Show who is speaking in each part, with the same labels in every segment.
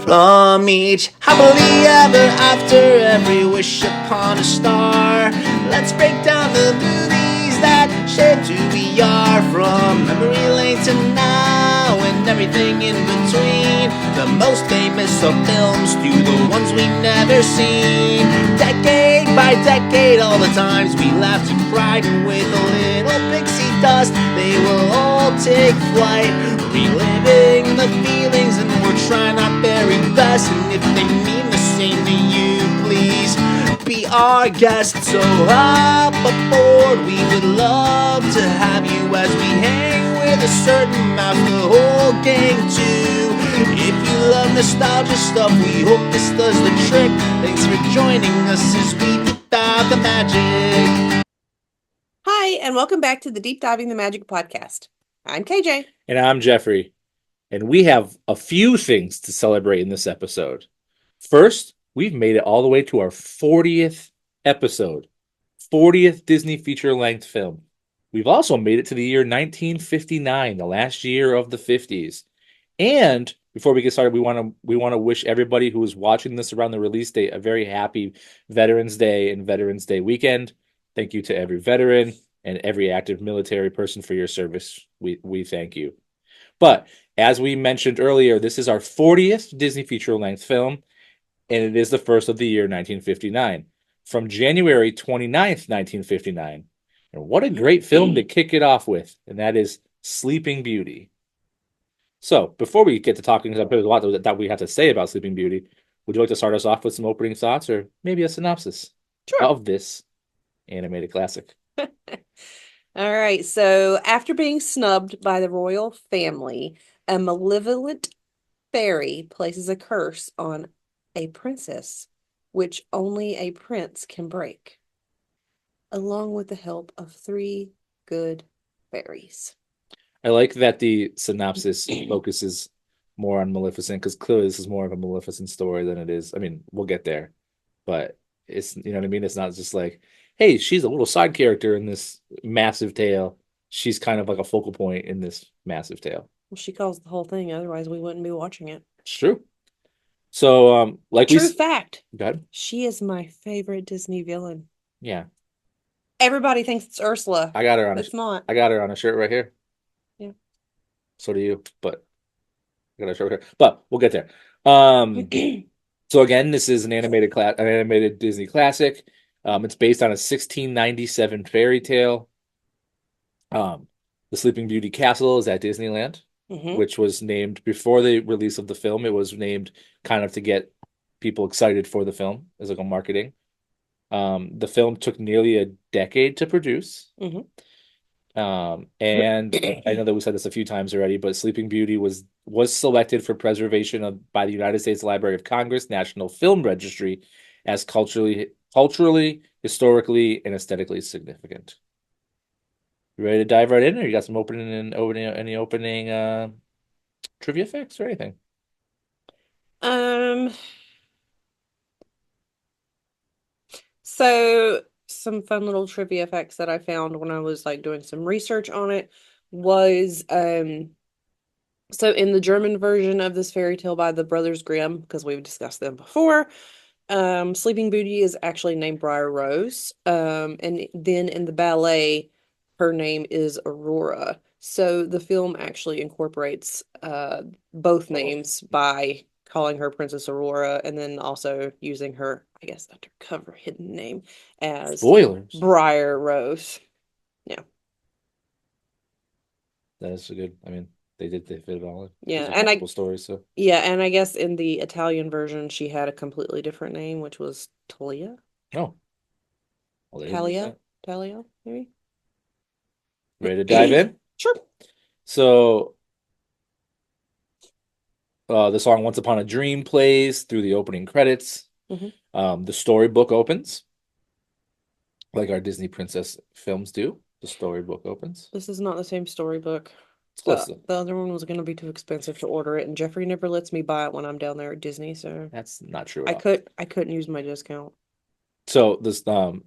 Speaker 1: From each happily ever after, every wish upon a star. Let's break down the movies that shaped who we are. From memory lane to now and everything in between. The most famous of films to the ones we've never seen. Decade by decade, all the times we laughed and cried. And with a little pixie dust, they will all take flight. Reliving the feelings, and we're trying our very best. And if they mean the same to you, please be our guest. So hop aboard, we would love to have you as we hang with a certain mouth, the whole gang too. If you love nostalgia stuff, we hope this does the trick. Thanks for joining us as we deep dive the magic.
Speaker 2: Hi, and welcome back to the Deep Diving the Magic podcast. I'm KJ.
Speaker 3: And I'm Jeffrey. And we have a few things to celebrate in this episode. First, we've made it all the way to our 40th episode, 40th Disney feature-length film. We've also made it to the year 1959, the last year of the 50s. And before we get started, we want to wish everybody who is watching this around the release date a very happy Veterans Day and Veterans Day weekend. Thank you to every veteran and every active military person for your service. We thank you. But as we mentioned earlier, this is our 40th Disney feature-length film, and it is the first of the year 1959, from January 29th, 1959. And what a great film to kick it off with, and that is Sleeping Beauty. So, before we get to talking, because there's a lot that we have to say about Sleeping Beauty, would you like to start us off with some opening thoughts, or maybe a synopsis of this animated classic?
Speaker 2: All right, so after being snubbed by the royal family, a malevolent fairy places a curse on a princess, which only a prince can break, along with the help of 3 good fairies.
Speaker 3: I like that the synopsis focuses more on Maleficent, because clearly this is more of a Maleficent story than it is. I mean, we'll get there, but it's, you know what I mean? It's not just like, hey, she's a little side character in this massive tale. She's kind of like a focal point in this massive tale.
Speaker 2: Well, she calls the whole thing, otherwise we wouldn't be watching it.
Speaker 3: It's true. So, like
Speaker 2: True fact,
Speaker 3: go ahead.
Speaker 2: she is my favorite Disney villain.
Speaker 3: Yeah.
Speaker 2: Everybody thinks it's Ursula.
Speaker 3: I got her on
Speaker 2: It's not.
Speaker 3: I got her on a shirt right here.
Speaker 2: Yeah.
Speaker 3: So do you, but I got a shirt right here. But we'll get there. So again, this is an animated Disney classic. It's based on a 1697 fairy tale. The Sleeping Beauty Castle is at Disneyland, which was named before the release of the film. It was named kind of to get people excited for the film as like a marketing. The film took nearly a decade to produce. And I know that we said this a few times already, but Sleeping Beauty was selected for preservation by the United States Library of Congress National Film Registry as culturally, historically, and aesthetically significant. You ready to dive right in, or you got some opening trivia facts or anything?
Speaker 2: So some fun little trivia facts that I found when I was like doing some research on it was so in the German version of this fairy tale by the Brothers Grimm, because we've discussed them before, Sleeping Beauty is actually named Briar Rose. And then in the ballet, her name is Aurora. So the film actually incorporates both names by calling her Princess Aurora and then also using her, I guess, undercover hidden name as
Speaker 3: Spoilers.
Speaker 2: Briar Rose. Yeah.
Speaker 3: That is a good, I mean, they fit it all in.
Speaker 2: Yeah,
Speaker 3: and I stories, so
Speaker 2: yeah, and I guess in the Italian version she had a completely different name, which was Talia.
Speaker 3: Oh. Well,
Speaker 2: Talia, maybe.
Speaker 3: Ready to dive in?
Speaker 2: Sure.
Speaker 3: So the song Once Upon a Dream plays through the opening credits. The storybook opens like our Disney princess films do. The storybook opens.
Speaker 2: This is not the same storybook.
Speaker 3: The
Speaker 2: other one was going to be too expensive to order it, and Jeffrey never lets me buy it when I'm down there at Disney, so
Speaker 3: that's not true.
Speaker 2: I couldn't use my discount.
Speaker 3: So this the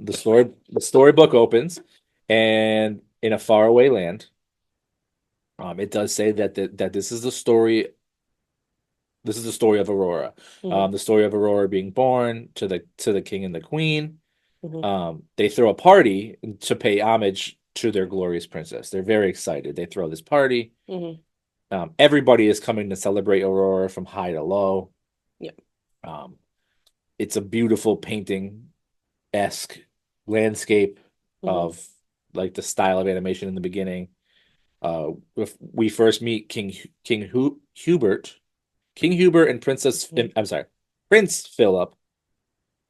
Speaker 3: storybook opens, and in a faraway land, it does say that this is the story This is the story of Aurora.
Speaker 2: Mhm.
Speaker 3: The story of Aurora being born to the king and the queen.
Speaker 2: Mhm.
Speaker 3: They throw a party to pay homage to their glorious princess. They're very excited. They throw this party.
Speaker 2: Mhm.
Speaker 3: Everybody is coming to celebrate Aurora from high to low.
Speaker 2: Yeah.
Speaker 3: Um, it's a beautiful painting-esque landscape
Speaker 2: Mhm.
Speaker 3: of like the style of animation in the beginning. If we first meet King Hubert and
Speaker 2: Mhm.
Speaker 3: I'm sorry, Prince Philip,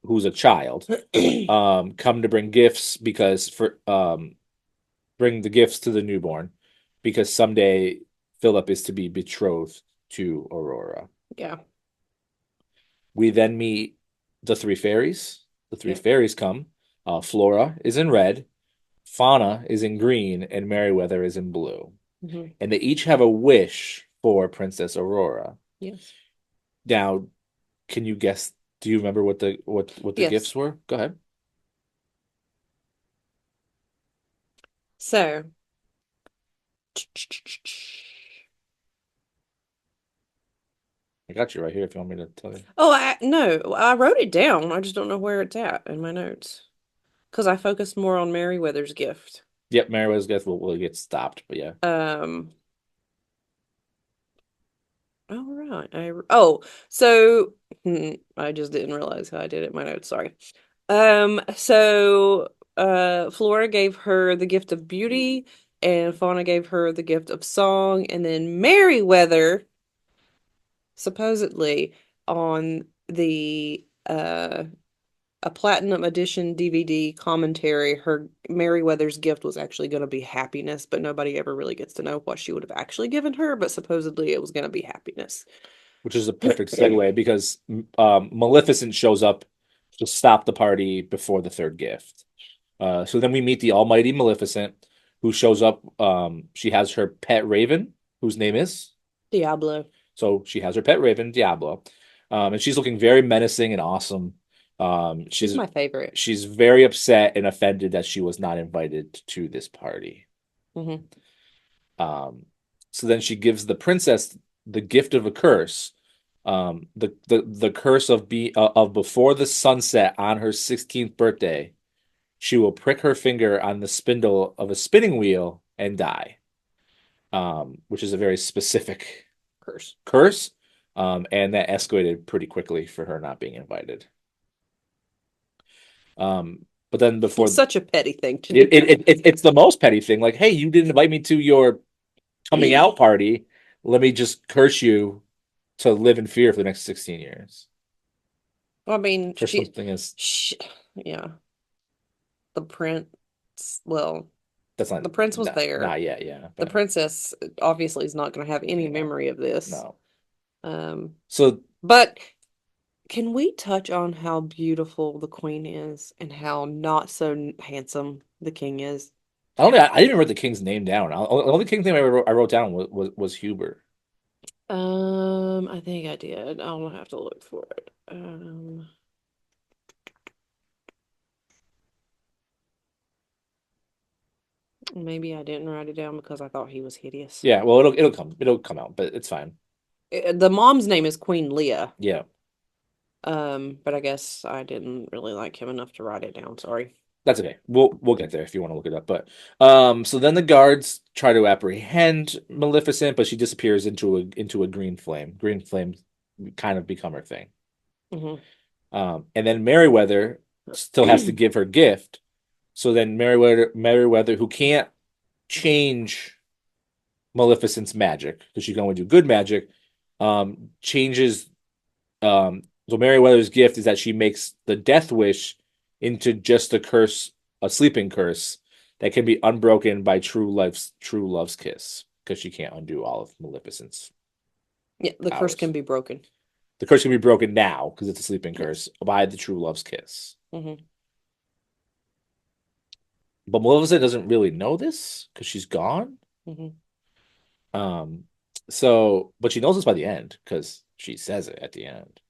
Speaker 3: who's a child, come to bring gifts because for bring the gifts to the newborn because someday Philip is to be betrothed to Aurora.
Speaker 2: Yeah.
Speaker 3: We then meet the three fairies. The three
Speaker 2: Yeah.
Speaker 3: fairies come. Flora is in red, Fauna is in green, and Merryweather is in blue.
Speaker 2: Mhm.
Speaker 3: And they each have a wish for Princess Aurora.
Speaker 2: Yes.
Speaker 3: Now, can you guess? Do you remember what the
Speaker 2: Yes.
Speaker 3: gifts were? Go ahead.
Speaker 2: So,
Speaker 3: I got you right here if you want me to tell you.
Speaker 2: oh, no, I wrote it down. I just don't know where it's at in my notes because I focused more on Merryweather's gift.
Speaker 3: Yep, Merryweather's gift will get stopped, but yeah.
Speaker 2: Um, oh right. So I just didn't realize how I did it in my notes. Sorry. So Flora gave her the gift of beauty, and Fauna gave her the gift of song, and then Merryweather supposedly on the a platinum edition DVD commentary, her Merryweather's gift was actually going to be happiness, but nobody ever really gets to know what she would have actually given her, but supposedly it was going to be happiness.
Speaker 3: Which is a perfect segue because Maleficent shows up to stop the party before the third gift. So then we meet the almighty Maleficent, who shows up. She has her pet raven, whose name is.
Speaker 2: Diablo.
Speaker 3: So she has her pet raven, Diablo, and she's looking very menacing and awesome.
Speaker 2: She's my favorite.
Speaker 3: She's very upset and offended that she was not invited to this party.
Speaker 2: Hmm.
Speaker 3: Um, so then she gives the princess the gift of a curse. The curse of before the sunset on her 16th birthday, she will prick her finger on the spindle of a spinning wheel and die. Which is a very specific
Speaker 2: Curse.
Speaker 3: curse. And that escalated pretty quickly for her not being invited. But then before
Speaker 2: Such a petty thing to
Speaker 3: it,
Speaker 2: do.
Speaker 3: it's the most petty thing. Like, hey, you didn't invite me to your coming out party. Let me just curse you to live in fear for the next 16 years.
Speaker 2: I mean,
Speaker 3: For something as
Speaker 2: yeah, the prince, well,
Speaker 3: that's
Speaker 2: the prince was there.
Speaker 3: not yet, yeah.
Speaker 2: The
Speaker 3: But
Speaker 2: princess obviously is not going to have any
Speaker 3: yeah,
Speaker 2: memory of this.
Speaker 3: no.
Speaker 2: Um,
Speaker 3: So
Speaker 2: but can we touch on how beautiful the queen is and how not so handsome the king is?
Speaker 3: I didn't even write the king's name down. The only king's name I wrote down was Hubert.
Speaker 2: I think I did. I'll have to look for it. Maybe I didn't write it down because I thought he was hideous.
Speaker 3: Yeah, well it'll come out, but it's fine.
Speaker 2: The mom's name is Queen Leah.
Speaker 3: Yeah.
Speaker 2: But I guess I didn't really like him enough to write it down. Sorry.
Speaker 3: That's okay. We'll get there if you want to look it up. But so then the guards try to apprehend Maleficent, but she disappears into a green flame. Green flames kind of become her thing.
Speaker 2: Hmm.
Speaker 3: And then Merryweather still has to give her gift. So then Merryweather, who can't change Maleficent's magic because she can only do good magic, changes. So Merryweather's gift is that she makes the death wish into just a sleeping curse that can be unbroken by true love's kiss because she can't undo all of Maleficent's
Speaker 2: Yeah, the curse
Speaker 3: powers.
Speaker 2: can be broken.
Speaker 3: The curse can be broken now because it's a sleeping
Speaker 2: Yes.
Speaker 3: curse by the true love's kiss.
Speaker 2: Hmm.
Speaker 3: But Maleficent doesn't really know this because she's gone.
Speaker 2: Hmm.
Speaker 3: Um, but she knows this by the end because she says it at the end.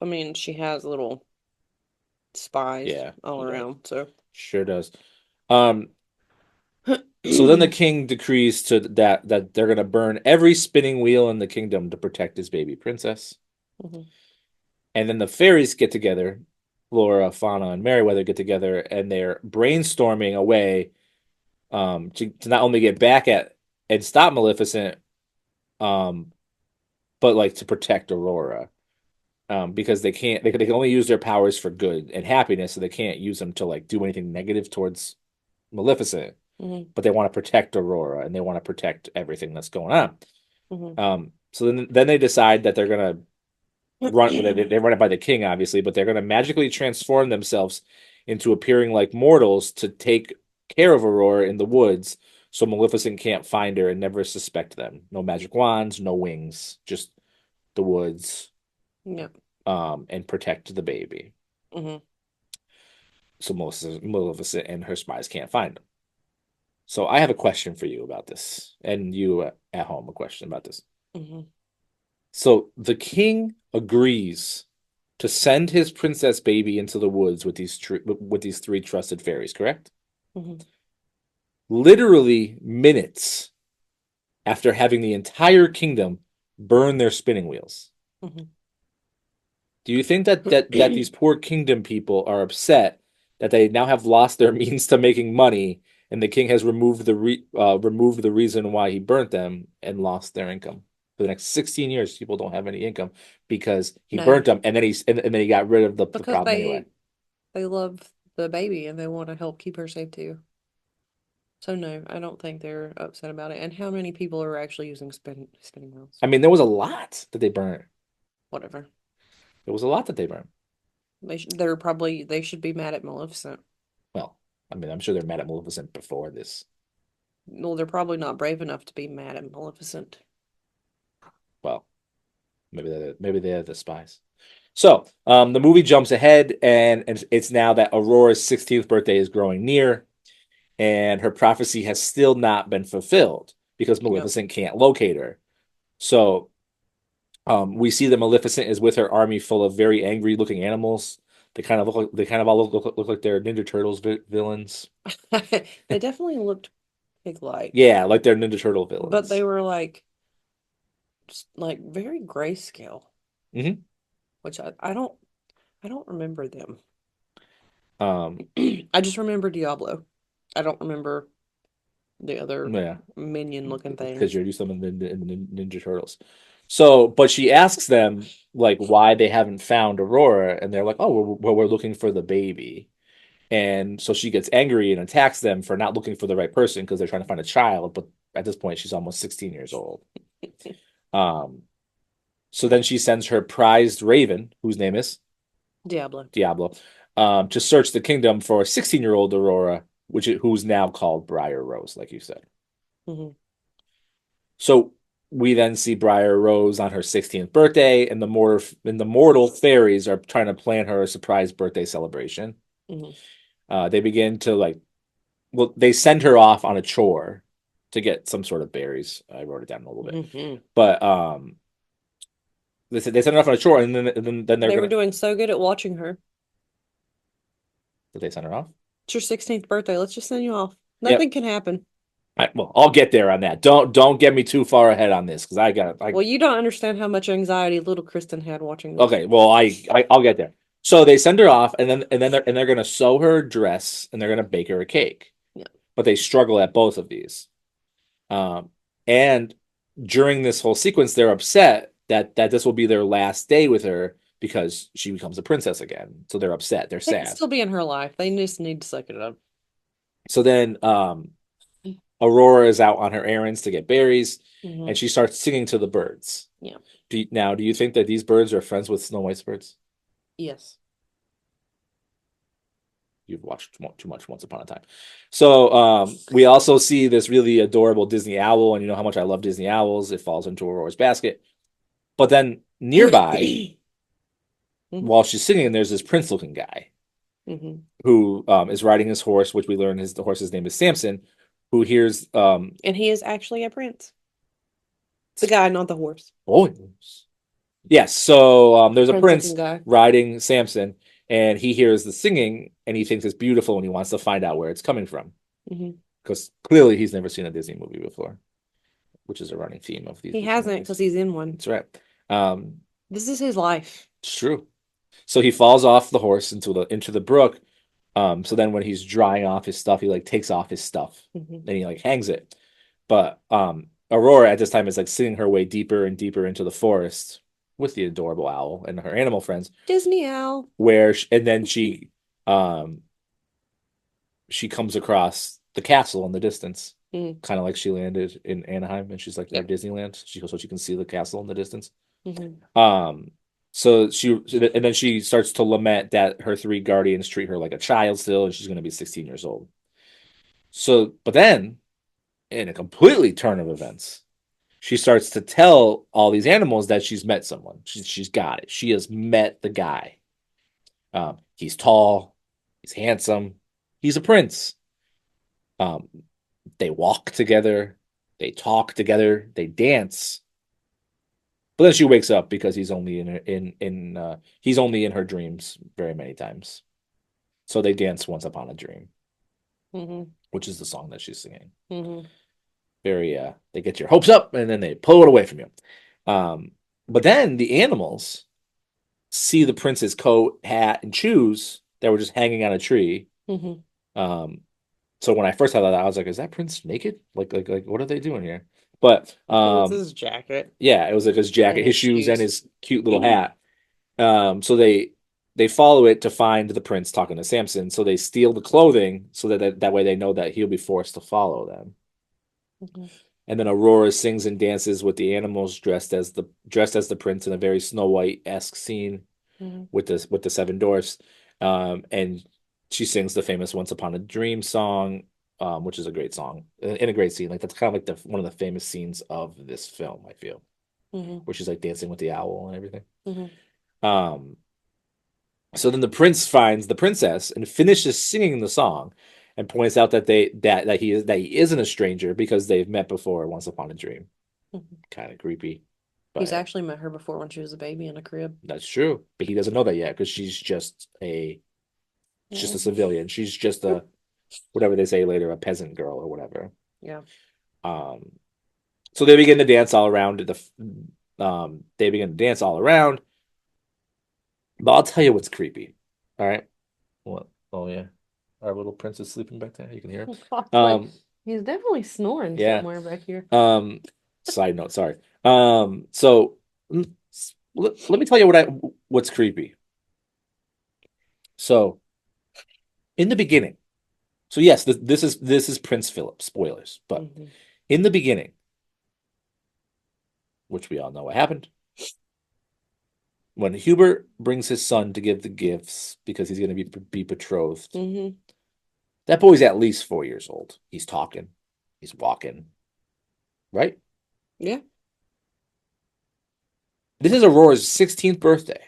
Speaker 2: I mean, she has little spies
Speaker 3: Yeah,
Speaker 2: all
Speaker 3: she does.
Speaker 2: around. So
Speaker 3: Sure does. Um, So then the king decrees that they're gonna burn every spinning wheel in the kingdom to protect his baby princess.
Speaker 2: Mhm.
Speaker 3: And then the fairies get together, Laura, Fauna, and Merryweather get together, and they're brainstorming a way to not only get back at and stop Maleficent, um, but like to protect Aurora. Because they can only use their powers for good and happiness, so they can't use them to like do anything negative towards Maleficent.
Speaker 2: Mhm.
Speaker 3: But they want to protect Aurora and they want to protect everything that's going on.
Speaker 2: Mhm.
Speaker 3: So then they decide that they're gonna they run it by the king, obviously, but they're gonna magically transform themselves into appearing like mortals to take care of Aurora in the woods, so Maleficent can't find her and never suspect them. No magic wands, no wings, just the woods,
Speaker 2: Yeah.
Speaker 3: and protect the baby.
Speaker 2: Mhm.
Speaker 3: So Maleficent and her spies can't find them. So I have a question for you about this, and you at home a question about this.
Speaker 2: Mhm.
Speaker 3: So the king agrees to send his princess baby into the woods with these three trusted fairies, correct?
Speaker 2: Mhm.
Speaker 3: Literally minutes after having the entire kingdom burn their spinning wheels.
Speaker 2: Mhm.
Speaker 3: Do you think that these poor kingdom people are upset that they now have lost their means to making money, and the king has removed the reason why he burnt them and lost their income? For the next 16 years, people don't have any income because he
Speaker 2: No,
Speaker 3: burnt them, and then he got rid of the
Speaker 2: because
Speaker 3: problem anyway.
Speaker 2: they love the baby and they want to help keep her safe too. So no, I don't think they're upset about it. And how many people are actually using spinning wheels?
Speaker 3: I mean, there was a lot that they burnt.
Speaker 2: Whatever.
Speaker 3: There was a lot that they burnt.
Speaker 2: They should be mad at Maleficent.
Speaker 3: Well, I mean, I'm sure they're mad at Maleficent before this.
Speaker 2: Well, they're probably not brave enough to be mad at Maleficent.
Speaker 3: Well, maybe they're the spies. So, the movie jumps ahead, and it's now that Aurora's 16th birthday is growing near, and her prophecy has still not been fulfilled because
Speaker 2: Yep.
Speaker 3: Maleficent can't locate her. So, we see that Maleficent is with her army full of very angry-looking animals. They kind of all look like they're Ninja Turtles villains.
Speaker 2: They definitely looked pig-like,
Speaker 3: Yeah, like they're Ninja Turtle
Speaker 2: but they
Speaker 3: villains.
Speaker 2: were like just like very grayscale,
Speaker 3: Hmm.
Speaker 2: which I don't remember them.
Speaker 3: Um,
Speaker 2: I just remember Diablo. I don't remember the other
Speaker 3: yeah,
Speaker 2: minion looking
Speaker 3: because
Speaker 2: things.
Speaker 3: you're used to them in the Ninja Turtles. So, but she asks them like why they haven't found Aurora, and they're like, "Oh, we're looking for the baby." And so she gets angry and attacks them for not looking for the right person because they're trying to find a child. But at this point, she's almost 16 years old. Um, so then she sends her prized raven, whose name is
Speaker 2: Diablo.
Speaker 3: Diablo, to search the kingdom for 16-year-old Aurora, who's now called Briar Rose, like you said.
Speaker 2: Hmm.
Speaker 3: So we then see Briar Rose on her 16th birthday, and the mortal fairies are trying to plan her a surprise birthday celebration.
Speaker 2: Hmm.
Speaker 3: They begin to they send her off on a chore to get some sort of berries. I wrote it down a little bit,
Speaker 2: Hmm.
Speaker 3: but they send her off on a chore, and then they're
Speaker 2: They were
Speaker 3: gonna.
Speaker 2: doing so good at watching her.
Speaker 3: Did they send her off?
Speaker 2: It's your 16th birthday. Let's just send you off.
Speaker 3: Yep.
Speaker 2: Nothing can happen.
Speaker 3: Well, I'll get there on that. Don't get me too far ahead on this because
Speaker 2: Well, you don't understand how much anxiety little Kristen had watching this.
Speaker 3: Okay, well, I'll get there. So they send her off, and then they're gonna sew her a dress, and they're gonna bake her a cake.
Speaker 2: Yeah.
Speaker 3: But they struggle at both of these. And during this whole sequence, they're upset that this will be their last day with her because she becomes a princess again. So they're upset. They're
Speaker 2: They can
Speaker 3: sad.
Speaker 2: still be in her life. They just need to suck it up.
Speaker 3: So then Aurora is out on her errands to get berries,
Speaker 2: Hmm.
Speaker 3: and she starts singing to the birds.
Speaker 2: Yeah.
Speaker 3: Do you think that these birds are friends with Snow White's birds?
Speaker 2: Yes.
Speaker 3: You've watched too much Once Upon a Time. So we also see this really adorable Disney owl, and you know how much I love Disney owls. It falls into Aurora's basket. But then nearby,
Speaker 2: Mhm.
Speaker 3: while she's singing, there's this prince-looking guy
Speaker 2: Hmm.
Speaker 3: who is riding his horse, which we learn the horse's name is Samson, who hears
Speaker 2: And he is actually a prince. The guy, not the horse.
Speaker 3: oh yes. So there's a prince
Speaker 2: Prince-looking guy.
Speaker 3: riding Samson, and he hears the singing, and he thinks it's beautiful, and he wants to find out where it's coming from.
Speaker 2: Hmm.
Speaker 3: because clearly he's never seen a Disney movie before, which is a running theme of these.
Speaker 2: He
Speaker 3: Disney
Speaker 2: hasn't
Speaker 3: movies.
Speaker 2: because he's in one.
Speaker 3: That's right. Um,
Speaker 2: This is his life.
Speaker 3: it's true. So he falls off the horse into the brook. So then when he's drying off his stuff, he like takes off his stuff
Speaker 2: Mhm.
Speaker 3: and he like hangs it. But Aurora at this time is like singing her way deeper and deeper into the forest with the adorable owl and her animal friends.
Speaker 2: Disney owl.
Speaker 3: And then she comes across the castle in the distance,
Speaker 2: Mm.
Speaker 3: kind of like she landed in Anaheim, and she's like
Speaker 2: Yep.
Speaker 3: at Disneyland. So she can see the castle in the distance.
Speaker 2: Mhm.
Speaker 3: So and then she starts to lament that her three guardians treat her like a child still, and she's going to be 16 years old. So, but then, in a completely turn of events, she starts to tell all these animals that she's met someone. She's got it. She has met the guy. He's tall. He's handsome. He's a prince. They walk together. They talk together. They dance. But then she wakes up because he's only he's only in her dreams very many times. So they dance Once Upon a Dream,
Speaker 2: Mhm.
Speaker 3: which is the song that she's singing.
Speaker 2: Mhm.
Speaker 3: Very they get your hopes up and then they pull it away from you. But then the animals see the prince's coat, hat, and shoes that were just hanging on a tree.
Speaker 2: Mhm.
Speaker 3: So when I first saw that, I was like, "Is that prince naked? Like, what are they doing here?" But
Speaker 2: What's his jacket?
Speaker 3: yeah, it was like his jacket,
Speaker 2: And
Speaker 3: his
Speaker 2: his
Speaker 3: shoes, and
Speaker 2: shoes.
Speaker 3: his cute little hat. So they follow it to find the prince talking to Samson. So they steal the clothing so that way they know that he'll be forced to follow them.
Speaker 2: Mhm.
Speaker 3: And then Aurora sings and dances with the animals dressed as the prince in a very Snow White-esque scene
Speaker 2: Mhm.
Speaker 3: with the seven dwarfs. And she sings the famous Once Upon a Dream song, which is a great song in a great scene. Like that's kind of like one of the famous scenes of this film, I feel,
Speaker 2: Mhm.
Speaker 3: where she's like dancing with the owl and everything.
Speaker 2: Mhm.
Speaker 3: So then the prince finds the princess and finishes singing the song and points out that he isn't a stranger because they've met before once upon a dream.
Speaker 2: Mhm.
Speaker 3: Kind of creepy.
Speaker 2: He's
Speaker 3: But
Speaker 2: actually met her before when she was a baby in a crib.
Speaker 3: that's true. But he doesn't know that yet because she's just a civilian. She's just a whatever they say later, a peasant girl or whatever.
Speaker 2: Yeah.
Speaker 3: So they begin to dance all around they begin to dance all around. But I'll tell you what's creepy. All right. What? Oh yeah. Our little prince is sleeping back there. You can hear him.
Speaker 2: Like, he's definitely snoring
Speaker 3: yeah.
Speaker 2: somewhere back here.
Speaker 3: Side note, sorry. So let me tell you what's creepy. So in the beginning, so yes, this is Prince Philip, spoilers, but
Speaker 2: Mhm.
Speaker 3: in the beginning, which we all know what happened, when Hubert brings his son to give the gifts because he's going to be betrothed,
Speaker 2: Mhm.
Speaker 3: that boy's at least 4 years old. He's talking, he's walking, right?
Speaker 2: Yeah.
Speaker 3: This is Aurora's 16th birthday,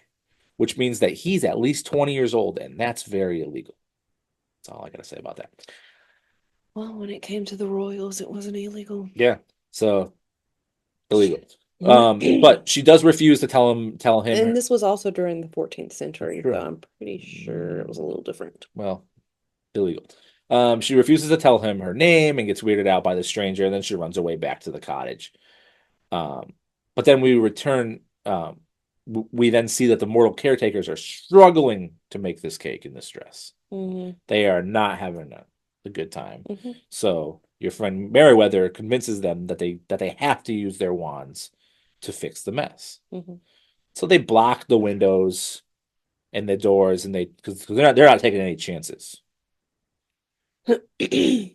Speaker 3: which means that he's at least 20 years old, and that's very illegal. That's all I got to say about that.
Speaker 2: Well, when it came to the royals, it wasn't illegal.
Speaker 3: Yeah, so illegal. But she does refuse to tell him.
Speaker 2: And this was also during the 14th century,
Speaker 3: True.
Speaker 2: so I'm pretty sure it was a little different.
Speaker 3: Well, illegal. She refuses to tell him her name and gets weirded out by the stranger, and then she runs away back to the cottage. But then we return. We then see that the mortal caretakers are struggling to make this cake in this dress.
Speaker 2: Mhm.
Speaker 3: They are not having a good time.
Speaker 2: Mhm.
Speaker 3: So your friend Meriwether convinces them that they have to use their wands to fix the mess.
Speaker 2: Mhm.
Speaker 3: So they block the windows and the doors, and because they're not taking any chances. And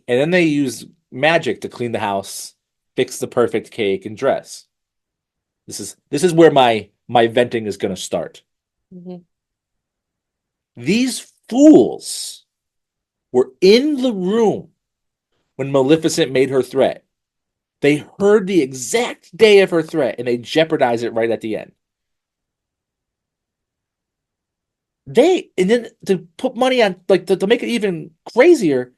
Speaker 3: then they use magic to clean the house, fix the perfect cake and dress. This is where my venting is going to start.
Speaker 2: Mhm.
Speaker 3: These fools were in the room when Maleficent made her threat. They heard the exact day of her threat and they jeopardized it right at the end. And then to put money on, like to make it even crazier,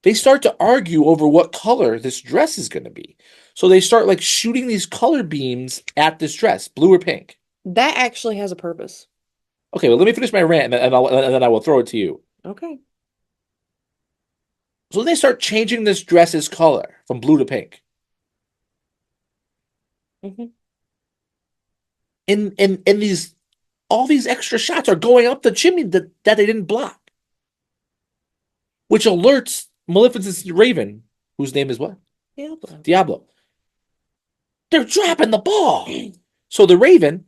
Speaker 3: they start to argue over what color this dress is going to be. So they start like shooting these color beams at this dress, blue or pink.
Speaker 2: That actually has a purpose.
Speaker 3: Okay, well, let me finish my rant and then I will throw it to you.
Speaker 2: Okay.
Speaker 3: So they start changing this dress's color from blue to pink.
Speaker 2: Mhm.
Speaker 3: And these all these extra shots are going up the chimney that they didn't block. Which alerts Maleficent's Raven, whose name is what? Diablo. They're dropping the ball. So the Raven,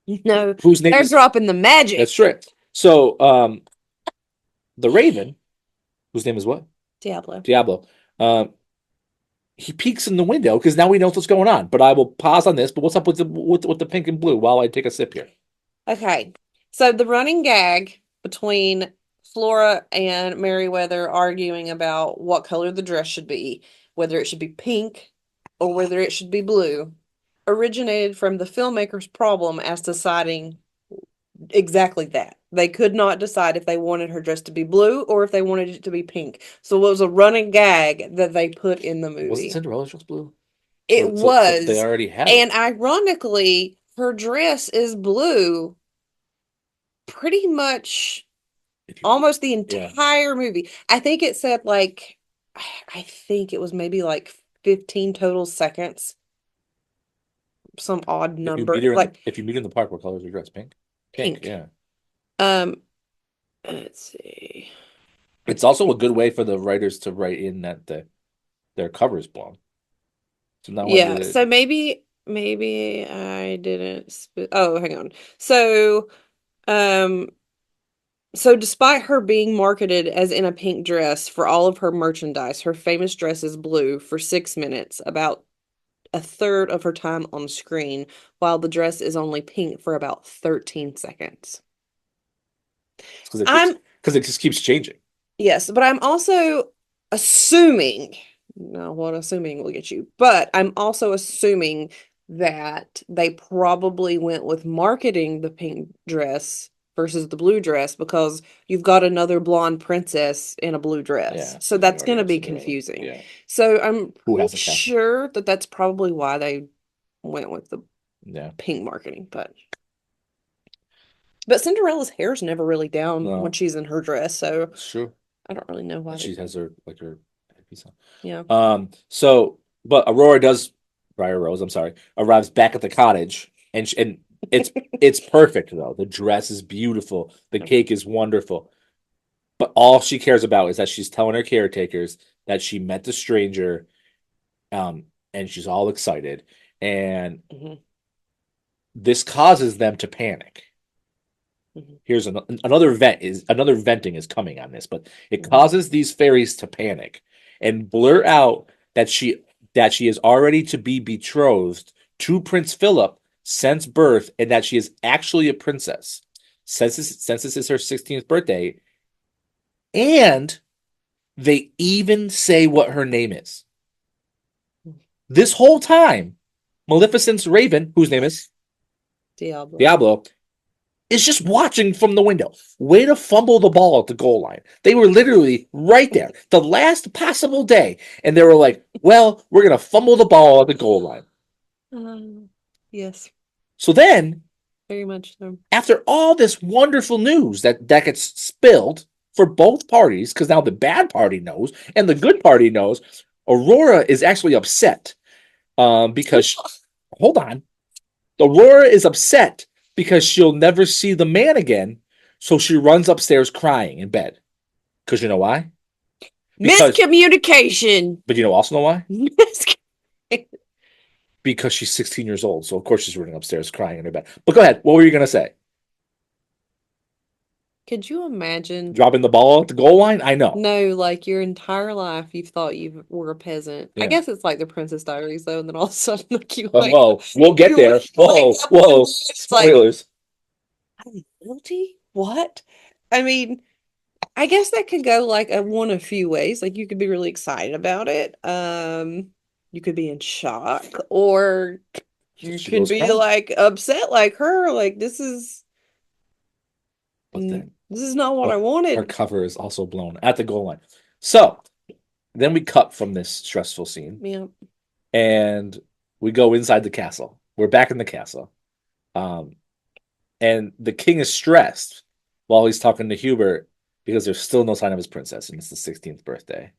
Speaker 2: No,
Speaker 3: whose name
Speaker 2: they're
Speaker 3: is
Speaker 2: dropping the magic.
Speaker 3: that's right. So the Raven, whose name is what?
Speaker 2: Diablo.
Speaker 3: He peeks in the window because now we know what's going on. But I will pause on this. But what's up with the pink and blue while I take a sip here?
Speaker 2: Okay. So the running gag between Flora and Merryweather arguing about what color the dress should be, whether it should be pink or whether it should be blue, originated from the filmmaker's problem as deciding exactly that. They could not decide if they wanted her dress to be blue or if they wanted it to be pink. So it was a running gag that they put in the
Speaker 3: Wasn't
Speaker 2: movie.
Speaker 3: Cinderella's dress blue?
Speaker 2: It
Speaker 3: So
Speaker 2: was.
Speaker 3: they already had
Speaker 2: And
Speaker 3: it.
Speaker 2: ironically, her dress is blue pretty much almost the entire movie. I think it said like, I think it was maybe like 15 total seconds. Some odd number.
Speaker 3: If you meet her in the park, what color is your dress? Pink?
Speaker 2: Pink.
Speaker 3: Yeah.
Speaker 2: Let's see.
Speaker 3: It's also a good way for the writers to write in that their cover is blown. So now
Speaker 2: Yeah, so maybe I didn't oh, hang on. So despite her being marketed as in a pink dress for all of her merchandise, her famous dress is blue for 6 minutes, about a third of her time on screen, while the dress is only pink for about 13 seconds.
Speaker 3: because it just keeps changing.
Speaker 2: Yes, but I'm also assuming, no, what assuming will get you, but I'm also assuming that they probably went with marketing the pink dress versus the blue dress because you've got another blonde princess in a blue dress.
Speaker 3: Yeah,
Speaker 2: so that's going to be confusing.
Speaker 3: Yeah.
Speaker 2: So I'm
Speaker 3: Who
Speaker 2: pretty
Speaker 3: has a castle?
Speaker 2: sure that that's probably why they went with the
Speaker 3: Yeah.
Speaker 2: pink marketing, but Cinderella's hair's never really down
Speaker 3: No.
Speaker 2: when she's in her dress, so
Speaker 3: It's true.
Speaker 2: I don't really know why
Speaker 3: She
Speaker 2: they
Speaker 3: has her headpiece on.
Speaker 2: Yeah.
Speaker 3: But Aurora does, Briar Rose, I'm sorry, arrives back at the cottage, and it's perfect though. The dress is beautiful. The cake is wonderful. But all she cares about is that she's telling her caretakers that she met the stranger, and she's all excited, and
Speaker 2: Mhm.
Speaker 3: this causes them to panic.
Speaker 2: Mhm.
Speaker 3: Here's another venting is coming on this, but it
Speaker 2: Mhm.
Speaker 3: causes these fairies to panic and blurt out that she is already to be betrothed to Prince Philip since birth, and that she is actually a princess since this is her 16th birthday, and they even say what her name is. This whole time, Maleficent's Raven, whose name is Diablo, is just watching from the window. Way to fumble the ball at the goal line. They were literally right there, the last possible day, and they were like, well, we're going to fumble the ball at the goal line.
Speaker 2: Yes,
Speaker 3: So then,
Speaker 2: very much so.
Speaker 3: after all this wonderful news that gets spilled for both parties, because now the bad party knows and the good party knows, Aurora is actually upset because, hold on, Aurora is upset because she'll never see the man again, so she runs upstairs crying in bed. Because you know why?
Speaker 2: Miscommunication.
Speaker 3: But you also know why? Because she's 16 years old, so of course she's running upstairs crying in her bed. But go ahead, what were you going to say?
Speaker 2: Could you imagine
Speaker 3: Dropping the ball at the goal line? I know.
Speaker 2: No, like your entire life you've thought you were a peasant. I
Speaker 3: Yeah.
Speaker 2: guilts it's like the Princess Diaries though, and then all of a sudden like you
Speaker 3: But,
Speaker 2: like
Speaker 3: whoa, we'll get
Speaker 2: you
Speaker 3: there.
Speaker 2: wake
Speaker 3: Whoa,
Speaker 2: up
Speaker 3: whoa,
Speaker 2: it's like,
Speaker 3: spoilers.
Speaker 2: I'm guilty? What? I mean, I guess that could go like a few ways. Like you could be really excited about it. You could be in shock, or you
Speaker 3: She
Speaker 2: could
Speaker 3: goes
Speaker 2: be
Speaker 3: crying.
Speaker 2: like upset like her, like this is
Speaker 3: But then
Speaker 2: not what I
Speaker 3: her
Speaker 2: wanted.
Speaker 3: cover is also blown at the goal line. So then we cut from this stressful scene
Speaker 2: Yeah.
Speaker 3: and we go inside the castle. We're back in the castle. And the king is stressed while he's talking to Hubert because there's still no sign of his princess, and it's the 16th birthday.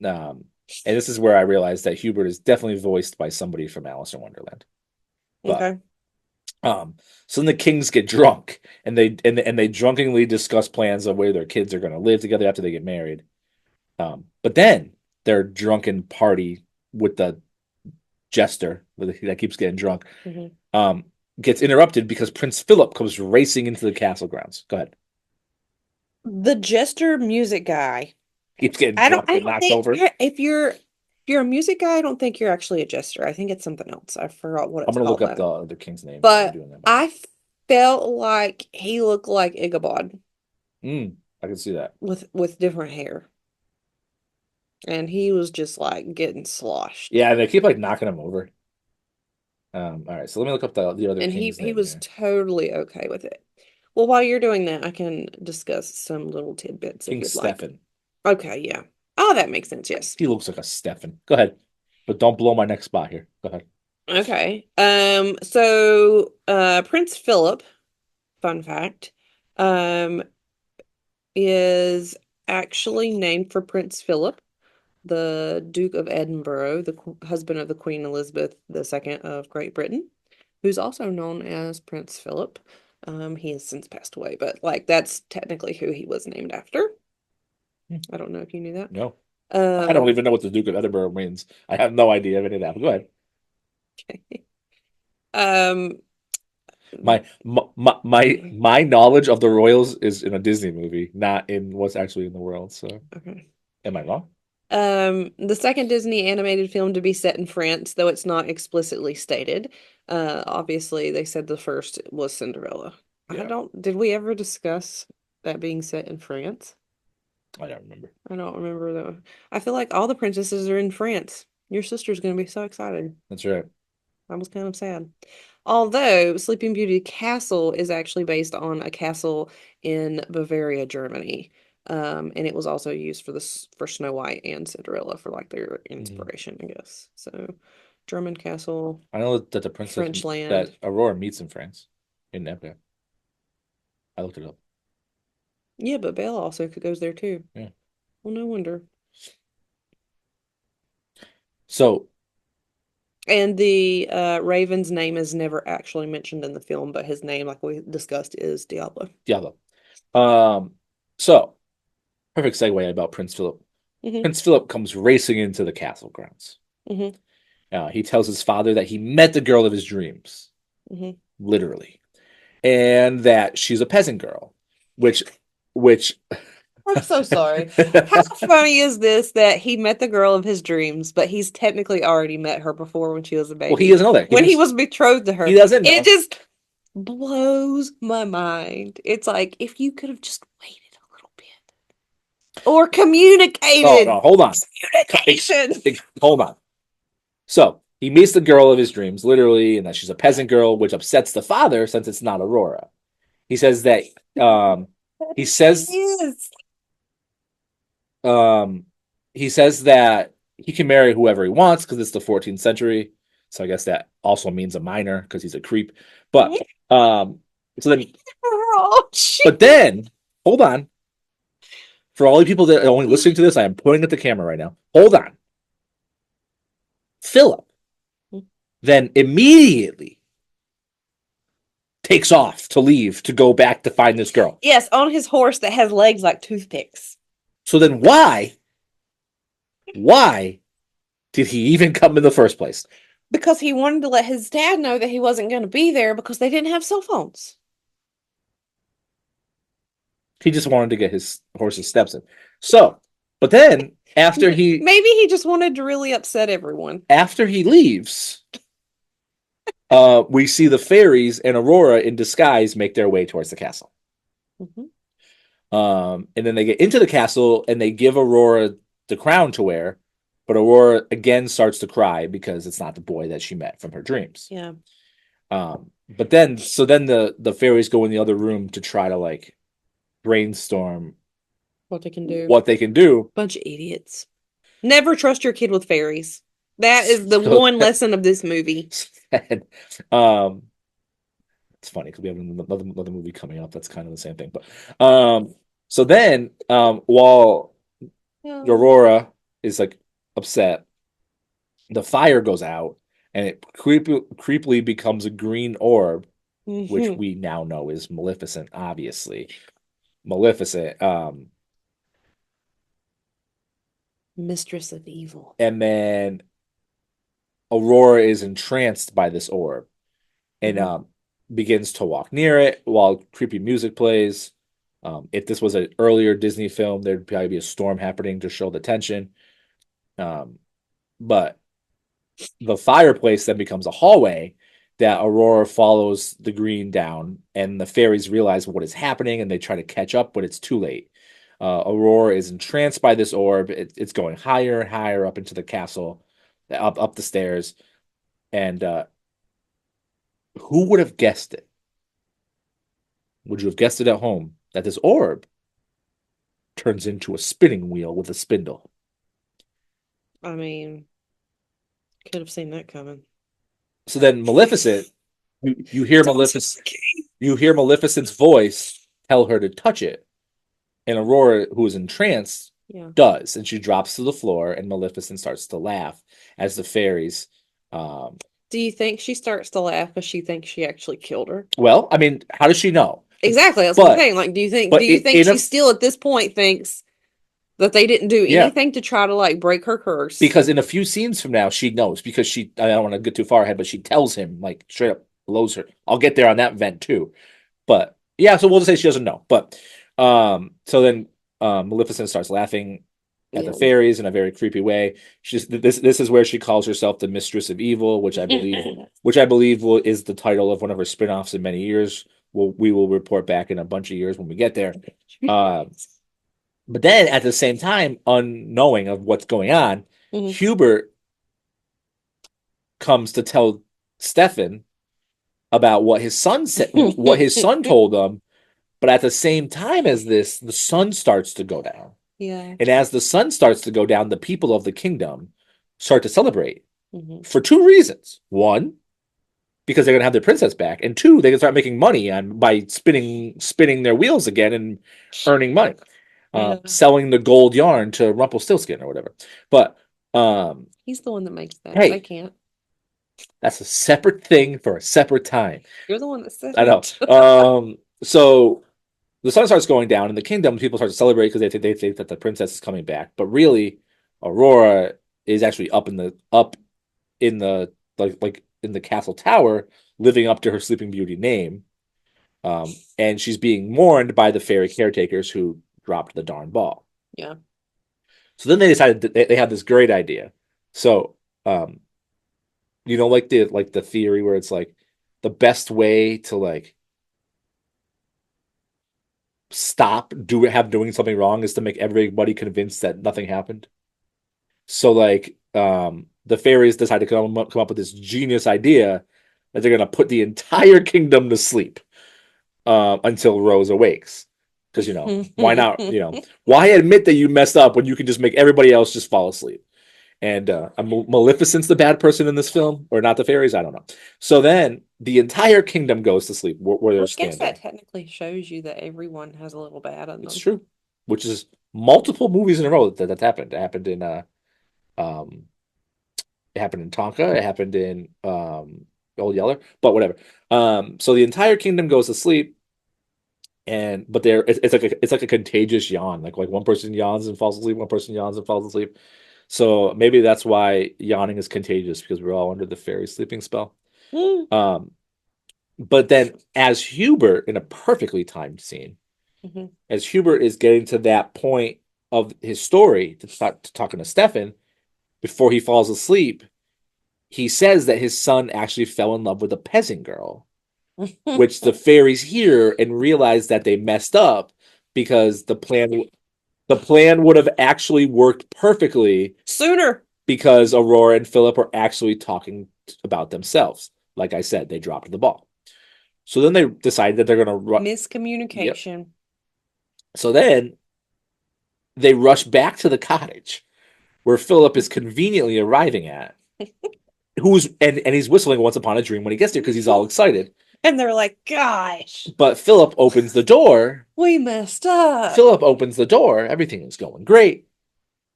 Speaker 3: And this is where I realized that Hubert is definitely voiced by somebody from Alice in Wonderland. But
Speaker 2: Okay.
Speaker 3: so then the kings get drunk and they drunkenly discuss plans of where their kids are going to live together after they get married. But then their drunken party with the jester that keeps getting drunk
Speaker 2: Mhm.
Speaker 3: gets interrupted because Prince Philip comes racing into the castle grounds. Go ahead.
Speaker 2: The jester music guy.
Speaker 3: Keeps getting
Speaker 2: I
Speaker 3: drunk and
Speaker 2: don't
Speaker 3: knocked
Speaker 2: think
Speaker 3: over.
Speaker 2: if you're a music guy, I don't think you're actually a jester. I think it's something else. I forgot what
Speaker 3: I'm
Speaker 2: it's
Speaker 3: gonna look
Speaker 2: called
Speaker 3: up the
Speaker 2: though.
Speaker 3: other king's name while you're
Speaker 2: But
Speaker 3: doing that.
Speaker 2: I felt like he looked like Ichabod
Speaker 3: I can see that.
Speaker 2: with different hair. And he was just like getting sloshed.
Speaker 3: Yeah, and they keep like knocking him over. All right, so let me look up the other
Speaker 2: And
Speaker 3: king's
Speaker 2: he
Speaker 3: name
Speaker 2: was
Speaker 3: here.
Speaker 2: totally okay with it. Well, while you're doing that, I can discuss some little tidbits if
Speaker 3: King
Speaker 2: you'd like.
Speaker 3: Stefan.
Speaker 2: Okay, yeah. Oh, that makes sense, yes.
Speaker 3: He looks like a Stefan. Go ahead, but don't blow my next spot here. Go ahead.
Speaker 2: Okay. So Prince Philip, fun fact, um, is actually named for Prince Philip, the Duke of Edinburgh, the husband of the Queen Elizabeth II of Great Britain, who's also known as Prince Philip. He has since passed away, but like that's technically who he was named after. I don't know if you knew that.
Speaker 3: No, I don't even know what the Duke of Edinburgh means. I have no idea of any of that. But go ahead.
Speaker 2: Okay. Um,
Speaker 3: My knowledge of the royals is in a Disney movie, not in what's actually in the world. So,
Speaker 2: okay.
Speaker 3: am I wrong?
Speaker 2: The second Disney animated film to be set in France, though it's not explicitly stated. Obviously, they said the first was Cinderella.
Speaker 3: Yeah,
Speaker 2: Did we ever discuss that being set in France?
Speaker 3: I don't remember.
Speaker 2: I don't remember though. I feel like all the princesses are in France. Your sister's gonna be so excited.
Speaker 3: That's right.
Speaker 2: I was kind of sad. Although Sleeping Beauty Castle is actually based on a castle in Bavaria, Germany. And it was also used for Snow White and Cinderella for like their
Speaker 3: Mhm.
Speaker 2: inspiration, I guess. So German castle,
Speaker 3: I know that the princess
Speaker 2: French land.
Speaker 3: that Aurora meets in France, in Epcot. I looked it up.
Speaker 2: Yeah, but Belle also goes there too.
Speaker 3: Yeah.
Speaker 2: Well, no wonder.
Speaker 3: So
Speaker 2: And the Raven's name is never actually mentioned in the film, but his name, like we discussed, is Diablo.
Speaker 3: Diablo. So perfect segue about Prince Philip.
Speaker 2: Hmm.
Speaker 3: Prince Philip comes racing into the castle grounds.
Speaker 2: Hmm.
Speaker 3: He tells his father that he met the girl of his dreams,
Speaker 2: Hmm.
Speaker 3: literally, and that she's a peasant girl, which
Speaker 2: I'm so sorry. How funny is this that he met the girl of his dreams, but he's technically already met her before when she was a
Speaker 3: well, he
Speaker 2: baby,
Speaker 3: doesn't know that.
Speaker 2: when he was betrothed to her.
Speaker 3: He doesn't know.
Speaker 2: It just blows my mind. It's like if you could have just waited a little bit or
Speaker 3: Oh
Speaker 2: communicated.
Speaker 3: no, hold on.
Speaker 2: Communication.
Speaker 3: Hold on. So he meets the girl of his dreams, literally, and that she's a peasant girl, which upsets the father since it's not Aurora. He says that he says
Speaker 2: Yes.
Speaker 3: um he says that he can marry whoever he wants because it's the 14th century. So I guess that also means a minor because he's a creep. But so then
Speaker 2: Oh,
Speaker 3: but then hold on. For all the people that are only listening to this, I am pointing at the camera right now. Hold on. Philip then immediately takes off to leave to go back to find this girl.
Speaker 2: yes, on his horse that has legs like toothpicks.
Speaker 3: So then why did he even come in the first place?
Speaker 2: Because he wanted to let his dad know that he wasn't going to be there because they didn't have cell phones.
Speaker 3: He just wanted to get his horse's steps in. So, but then after
Speaker 2: Maybe he just wanted to really upset everyone.
Speaker 3: after he leaves, we see the fairies and Aurora in disguise make their way towards the castle.
Speaker 2: Mhm.
Speaker 3: And then they get into the castle and they give Aurora the crown to wear, but Aurora again starts to cry because it's not the boy that she met from her dreams.
Speaker 2: Yeah.
Speaker 3: But then the fairies go in the other room to try to like brainstorm
Speaker 2: What they can do.
Speaker 3: what they can do.
Speaker 2: Bunch of idiots. Never trust your kid with fairies. That is the
Speaker 3: So
Speaker 2: one lesson of this movie.
Speaker 3: And, it's funny because we have another movie coming up that's kind of the same thing. But so then while
Speaker 2: Yeah.
Speaker 3: Aurora is like upset. The fire goes out, and it creepily becomes a green orb, which
Speaker 2: Mhm.
Speaker 3: we now know is Maleficent, obviously. Maleficent.
Speaker 2: Mistress of evil.
Speaker 3: And then Aurora is entranced by this orb and
Speaker 2: Mhm.
Speaker 3: begins to walk near it while creepy music plays. If this was an earlier Disney film, there'd probably be a storm happening to show the tension. But the fireplace then becomes a hallway that Aurora follows the green down, and the fairies realize what is happening and they try to catch up, but it's too late. Aurora is entranced by this orb. It's going higher and higher up into the castle, up the stairs, and who would have guessed it? Would you have guessed it at home that this orb turns into a spinning wheel with a spindle?
Speaker 2: I mean, could have seen that coming.
Speaker 3: So then Maleficent, you hear Maleficent's voice tell her to touch it, and Aurora, who is entranced,
Speaker 2: Yeah.
Speaker 3: does, and she drops to the floor, and Maleficent starts to laugh as the fairies.
Speaker 2: Do you think she starts to laugh because she thinks she actually killed her?
Speaker 3: Well, I mean, how does she know?
Speaker 2: Exactly, that's what I'm
Speaker 3: But
Speaker 2: saying. Like, do you think
Speaker 3: but
Speaker 2: do you think
Speaker 3: in
Speaker 2: she
Speaker 3: a
Speaker 2: still at this point thinks that they didn't do
Speaker 3: Yeah.
Speaker 2: anything to try to like break her curse?
Speaker 3: because in a few scenes from now, she knows because I don't want to get too far ahead, but she tells him like straight up blows her. I'll get there on that vent too. But yeah, so we'll just say she doesn't know. But so then Maleficent starts laughing at the
Speaker 2: Yeah.
Speaker 3: fairies in a very creepy way. She's this is where she calls herself the Mistress of Evil, which I believe is the title of one of her spin-offs in many years. We will report back in a bunch of years when we get there. But then at the same time, unknowing of what's going on,
Speaker 2: Mhm.
Speaker 3: Hubert comes to tell Stefan about what his son said, what his son told him. But at the same time as this, the sun starts to go down.
Speaker 2: Yeah.
Speaker 3: And as the sun starts to go down, the people of the kingdom start to celebrate
Speaker 2: Mhm.
Speaker 3: for two reasons. One, because they're going to have their princess back, and two, they can start making money by spinning their wheels again and earning money,
Speaker 2: Yeah.
Speaker 3: selling the gold yarn to Rumpelstiltskin or whatever. But
Speaker 2: He's the one that makes that.
Speaker 3: Hey.
Speaker 2: They can't.
Speaker 3: that's a separate thing for a separate time.
Speaker 2: You're the one that said
Speaker 3: I know.
Speaker 2: it.
Speaker 3: So the sun starts going down in the kingdom. People start to celebrate because they think that the princess is coming back. But really, Aurora is actually up in the like in the castle tower, living up to her Sleeping Beauty name. And she's being mourned by the fairy caretakers who dropped the darn ball.
Speaker 2: Yeah.
Speaker 3: So then they decided that they had this great idea. So, like the theory where it's like the best way to like stop doing something wrong is to make everybody convinced that nothing happened. So like the fairies decide to come up with this genius idea that they're gonna put the entire kingdom to sleep until Rose awakes. Because why not? Why admit that you messed up when you can just make everybody else just fall asleep? And Maleficent's the bad person in this film, or not the fairies? I don't know. So then the entire kingdom goes to sleep where they're
Speaker 2: I guess
Speaker 3: standing.
Speaker 2: that technically shows you that everyone has a little bad in them.
Speaker 3: It's true, which is multiple movies in a row that happened. It happened in Tonka. It happened in Old Yeller, but whatever. So the entire kingdom goes to sleep, but it's like a contagious yawn. Like one person yawns and falls asleep, one person yawns and falls asleep. So maybe that's why yawning is contagious because we're all under the fairy sleeping spell. But then as Hubert in a perfectly timed scene, as Hubert is getting to that point of his story to start talking to Stefan before he falls asleep, he says that his son actually fell in love with a peasant girl, which the fairies hear and realize that they messed up because the plan would have actually worked perfectly
Speaker 2: sooner
Speaker 3: because Aurora and Philip are actually talking about themselves. Like I said, they dropped the ball. So then they decide that they're going to
Speaker 2: miscommunication.
Speaker 3: Yep. So then they rush back to the cottage where Philip is conveniently arriving at. And he's whistling Once Upon a Dream when he gets there because he's all excited.
Speaker 2: And they're like, gosh.
Speaker 3: But Philip opens the door.
Speaker 2: We messed up.
Speaker 3: Philip opens the door. Everything is going great.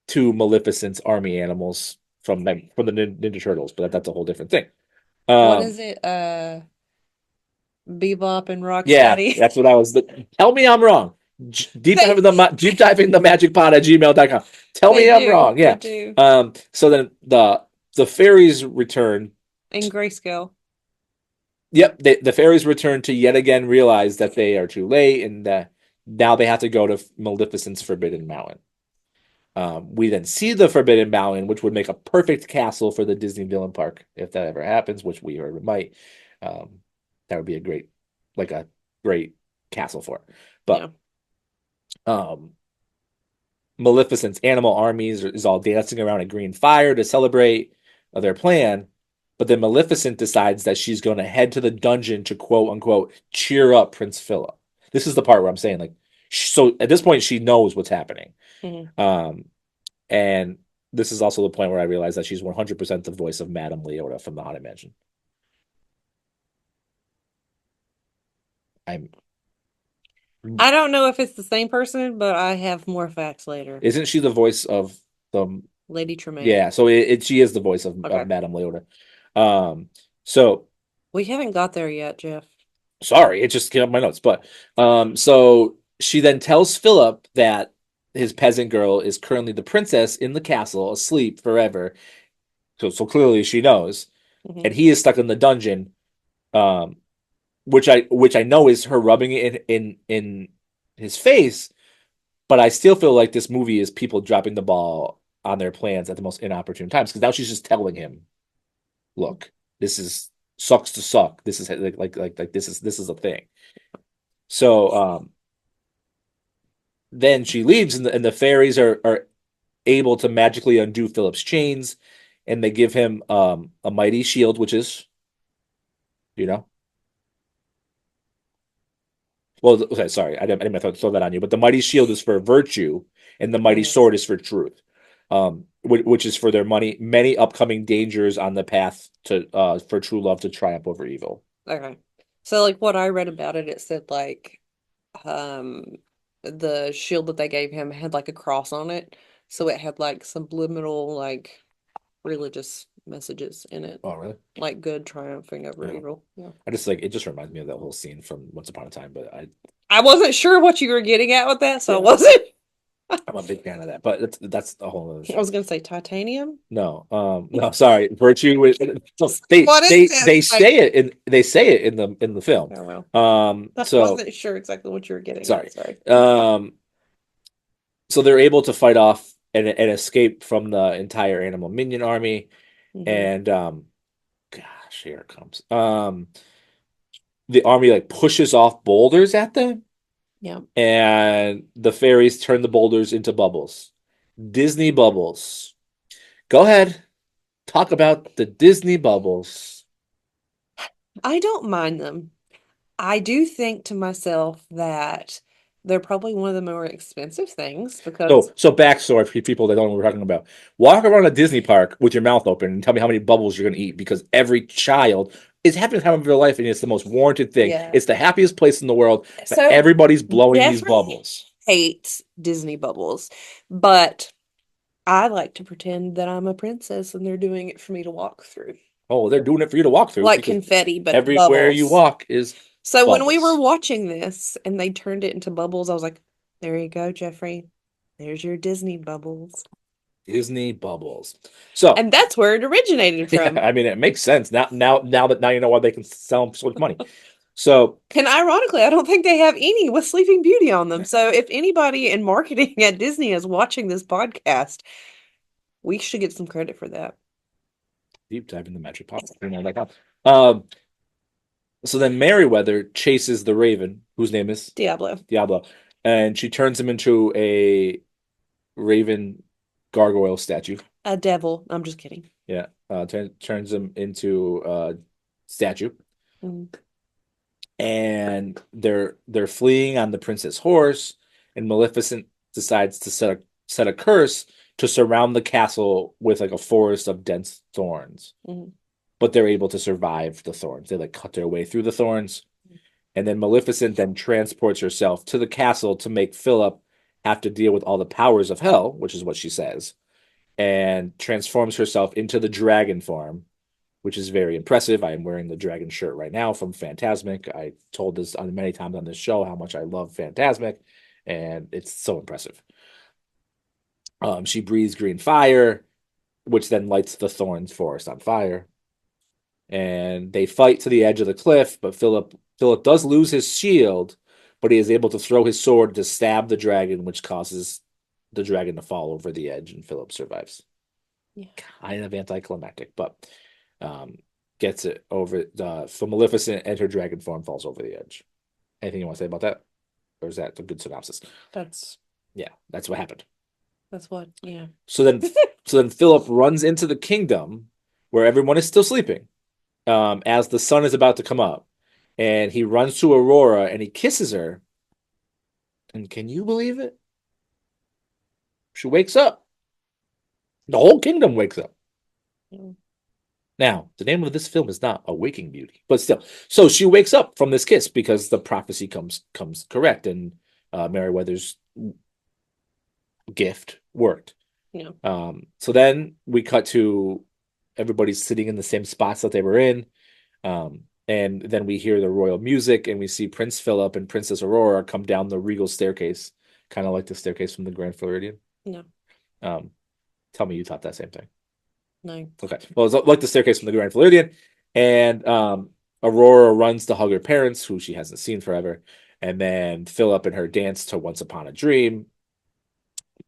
Speaker 3: to Maleficent's army animals from the Ninja Turtles, but that's a whole different thing.
Speaker 2: What is it? Bebop and
Speaker 3: Yeah,
Speaker 2: Rocksteady.
Speaker 3: that's what I was. Tell me I'm wrong. Deep
Speaker 2: They-
Speaker 3: diving the magicpod@gmail.com. Tell me
Speaker 2: They
Speaker 3: I'm
Speaker 2: do,
Speaker 3: wrong.
Speaker 2: they
Speaker 3: Yeah.
Speaker 2: do.
Speaker 3: So then the fairies return.
Speaker 2: In grayscale.
Speaker 3: Yep, the fairies return to yet again realize that they are too late, and now they have to go to Maleficent's Forbidden Mountain. We then see the Forbidden Mountain, which would make a perfect castle for the Disney Villain Park if that ever happens, which we heard it might. That would be a great castle for it. But Maleficent's animal armies is all dancing around a green fire to celebrate their plan. But then Maleficent decides that she's going to head to the dungeon to quote unquote cheer up Prince Philip. This is the part where I'm saying, like, so at this point she knows what's happening. And this is also the point where I realize that she's 100% the voice of Madame Leota from the Haunted Mansion.
Speaker 2: I don't know if it's the same person, but I have more facts later.
Speaker 3: Isn't she the voice of the
Speaker 2: Lady Tremaine.
Speaker 3: Yeah, so she is the voice of
Speaker 2: Okay.
Speaker 3: Madame Leota. So
Speaker 2: We haven't got there yet, Jeff.
Speaker 3: sorry, it just came up my notes. But so she then tells Philip that his peasant girl is currently the princess in the castle, asleep forever. So clearly she knows,
Speaker 2: Mhm.
Speaker 3: and he is stuck in the dungeon. Which I know is her rubbing it in his face, but I still feel like this movie is people dropping the ball on their plans at the most inopportune times, because now she's just telling him, "Look, this is sucks to suck. This is like this is a thing." So then she leaves, and the fairies are able to magically undo Philip's chains, and they give him a mighty shield, which is, you know. Well, okay, sorry, I didn't mean to throw that on you, but the mighty shield is for virtue, and the mighty sword is for truth, which is for their many upcoming dangers on the path to for true love to triumph over evil.
Speaker 2: Okay. So like what I read about it, it said like the shield that they gave him had like a cross on it. So it had like subliminal like religious messages in it.
Speaker 3: Oh, really?
Speaker 2: Like good triumphing over
Speaker 3: Yeah.
Speaker 2: evil. Yeah.
Speaker 3: It just reminds me of that whole scene from Once Upon a Time, but
Speaker 2: I wasn't sure what you were getting at with that, so I
Speaker 3: Yeah.
Speaker 2: wasn't.
Speaker 3: I'm a big fan of that, but that's a whole other
Speaker 2: I was gonna say titanium.
Speaker 3: No, no, sorry. Virtue is they
Speaker 2: What is
Speaker 3: they
Speaker 2: this?
Speaker 3: they say it in the film.
Speaker 2: Oh well. I
Speaker 3: So
Speaker 2: wasn't sure exactly what you were getting
Speaker 3: sorry.
Speaker 2: at. Sorry.
Speaker 3: So they're able to fight off and escape from the entire animal minion army,
Speaker 2: Mhm.
Speaker 3: and gosh, here it comes. The army like pushes off boulders at them,
Speaker 2: Yeah.
Speaker 3: and the fairies turn the boulders into bubbles. Disney bubbles. Go ahead. Talk about the Disney bubbles.
Speaker 2: I don't mind them. I do think to myself that they're probably one of the more expensive things because
Speaker 3: So backstory for people that don't know what we're talking about. Walk around a Disney park with your mouth open and tell me how many bubbles you're going to eat, because every child is having the time of their life, and it's the most warranted thing.
Speaker 2: Yeah.
Speaker 3: It's the happiest place in the world. But
Speaker 2: So
Speaker 3: everybody's blowing these
Speaker 2: Jeffrey
Speaker 3: bubbles.
Speaker 2: hates Disney bubbles, but I like to pretend that I'm a princess and they're doing it for me to walk through.
Speaker 3: Oh, they're doing it for you to walk through.
Speaker 2: Like
Speaker 3: because
Speaker 2: confetti, but
Speaker 3: everywhere you
Speaker 2: bubbles.
Speaker 3: walk is
Speaker 2: So when we were
Speaker 3: bubbles.
Speaker 2: watching this and they turned it into bubbles, I was like, there you go, Jeffrey. There's your Disney bubbles.
Speaker 3: Disney bubbles. So
Speaker 2: And that's where it originated from.
Speaker 3: I mean, it makes sense now you know why they can sell them for so much money. So
Speaker 2: And ironically, I don't think they have any with Sleeping Beauty on them. So if anybody in marketing at Disney is watching this podcast, we should get some credit for that.
Speaker 3: deep dive in the magic pot. So then Merryweather chases the Raven, whose name is
Speaker 2: Diablo.
Speaker 3: Diablo, and she turns him into a Raven gargoyle statue.
Speaker 2: A devil. I'm just kidding.
Speaker 3: Yeah, turns him into a statue,
Speaker 2: Mm.
Speaker 3: and they're fleeing on the princess horse, and Maleficent decides to set a curse to surround the castle with like a forest of dense thorns.
Speaker 2: Mhm.
Speaker 3: But they're able to survive the thorns. They like cut their way through the thorns. And then Maleficent then transports herself to the castle to make Philip have to deal with all the powers of hell, which is what she says, and transforms herself into the dragon form, which is very impressive. I am wearing the dragon shirt right now from Fantasmic. I told this on many times on this show how much I love Fantasmic, and it's so impressive. She breathes green fire, which then lights the Thorns forest on fire. And they fight to the edge of the cliff, but Philip does lose his shield, but he is able to throw his sword to stab the dragon, which causes the dragon to fall over the edge, and Philip survives.
Speaker 2: Yeah.
Speaker 3: Kind of anticlimactic, but gets it over. So Maleficent and her dragon form falls over the edge. Anything you want to say about that? Or is that a good synopsis?
Speaker 2: That's
Speaker 3: Yeah, that's what happened.
Speaker 2: what, yeah.
Speaker 3: So then Philip runs into the kingdom where everyone is still sleeping, as the sun is about to come up, and he runs to Aurora and he kisses her. And can you believe it? She wakes up. The whole kingdom wakes up.
Speaker 2: Yeah.
Speaker 3: Now, the name of this film is not Awaking Beauty, but still. So she wakes up from this kiss because the prophecy comes correct, and Meriwether's gift worked.
Speaker 2: Yeah.
Speaker 3: So then we cut to everybody's sitting in the same spots that they were in. And then we hear the royal music, and we see Prince Philip and Princess Aurora come down the regal staircase, kind of like the staircase from the Grand Floridian.
Speaker 2: No.
Speaker 3: Tell me you thought that same thing.
Speaker 2: No.
Speaker 3: Okay. Well, it's like the staircase from the Grand Floridian, and Aurora runs to hug her parents, who she hasn't seen forever, and then Philip and her dance to Once Upon a Dream,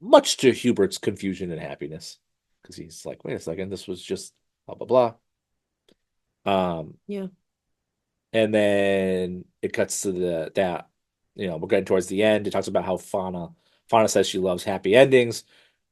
Speaker 3: much to Hubert's confusion and happiness, because he's like, wait a second, this was just blah blah blah.
Speaker 2: Yeah.
Speaker 3: And then it cuts to that we're getting towards the end. It talks about how Fauna says she loves happy endings,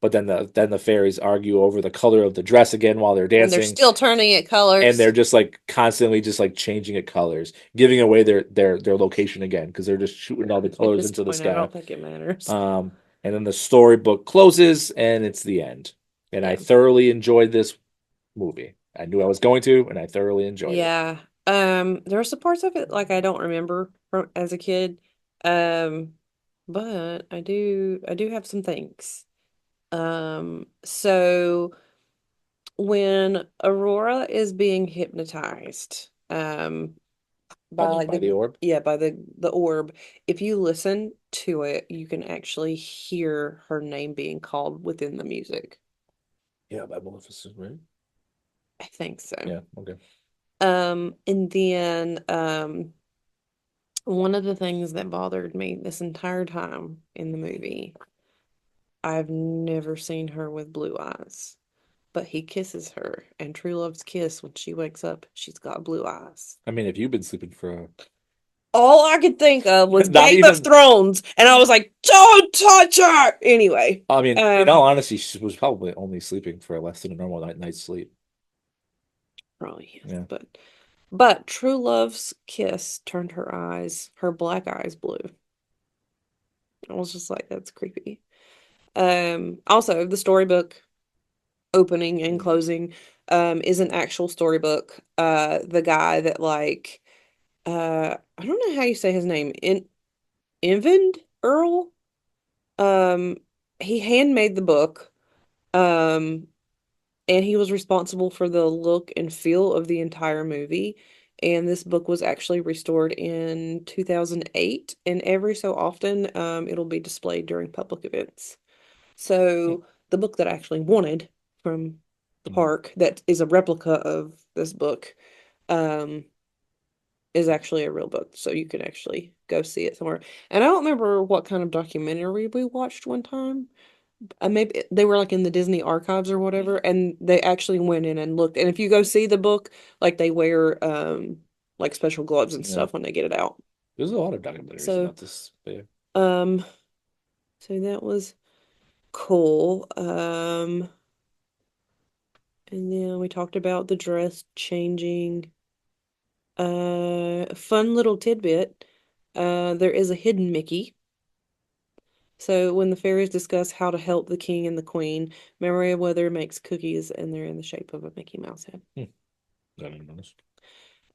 Speaker 3: but then the fairies argue over the color of the dress again while they're
Speaker 2: And
Speaker 3: dancing,
Speaker 2: they're still turning it colors.
Speaker 3: and they're just like constantly just like changing it colors, giving away their location again because they're just shooting all the
Speaker 2: At
Speaker 3: colors
Speaker 2: this
Speaker 3: into the
Speaker 2: point, I
Speaker 3: sky.
Speaker 2: don't think it matters.
Speaker 3: And then the storybook closes, and it's the end. And I
Speaker 2: Yeah.
Speaker 3: thoroughly enjoyed this movie. I knew I was going to, and I thoroughly enjoyed it.
Speaker 2: Yeah. There are some parts of it like I don't remember from as a kid. But I do have some things. So when Aurora is being hypnotized, by like
Speaker 3: By the orb.
Speaker 2: yeah, by the orb, if you listen to it, you can actually hear her name being called within the music.
Speaker 3: Yeah, by Maleficent, right?
Speaker 2: I think so.
Speaker 3: Yeah, okay.
Speaker 2: And then one of the things that bothered me this entire time in the movie, I've never seen her with blue eyes, but he kisses her, and true love's kiss, when she wakes up, she's got blue eyes.
Speaker 3: I mean, if you've been sleeping for
Speaker 2: All I could think of was
Speaker 3: Not
Speaker 2: Game of
Speaker 3: even-
Speaker 2: Thrones, and I was like, "Don't touch her!" Anyway,
Speaker 3: I mean, in all honesty, she was probably only sleeping for less than a normal night's sleep.
Speaker 2: probably yes,
Speaker 3: Yeah.
Speaker 2: but true love's kiss turned her black eyes blue. I was just like, that's creepy. Also, the storybook opening and closing is an actual storybook. The guy that like I don't know how you say his name. Invend Earl. He handmade the book. And he was responsible for the look and feel of the entire movie. And this book was actually restored in 2008, and every so often it'll be displayed during public events. So the book that I actually wanted from the park that is a replica of this book is actually a real book, so you can actually go see it somewhere. And I don't remember what kind of documentary we watched one time. Maybe they were like in the Disney archives or whatever, and they actually went in and looked. And if you go see the book, like they wear like special gloves and
Speaker 3: Yeah.
Speaker 2: stuff when they get it out.
Speaker 3: There's a lot of documentaries
Speaker 2: So-
Speaker 3: about this. But yeah.
Speaker 2: So that was cool. And then we talked about the dress changing. Fun little tidbit. There is a hidden Mickey. So when the fairies discuss how to help the king and the queen, Meriwether makes cookies, and they're in the shape of a Mickey Mouse head.
Speaker 3: I didn't notice.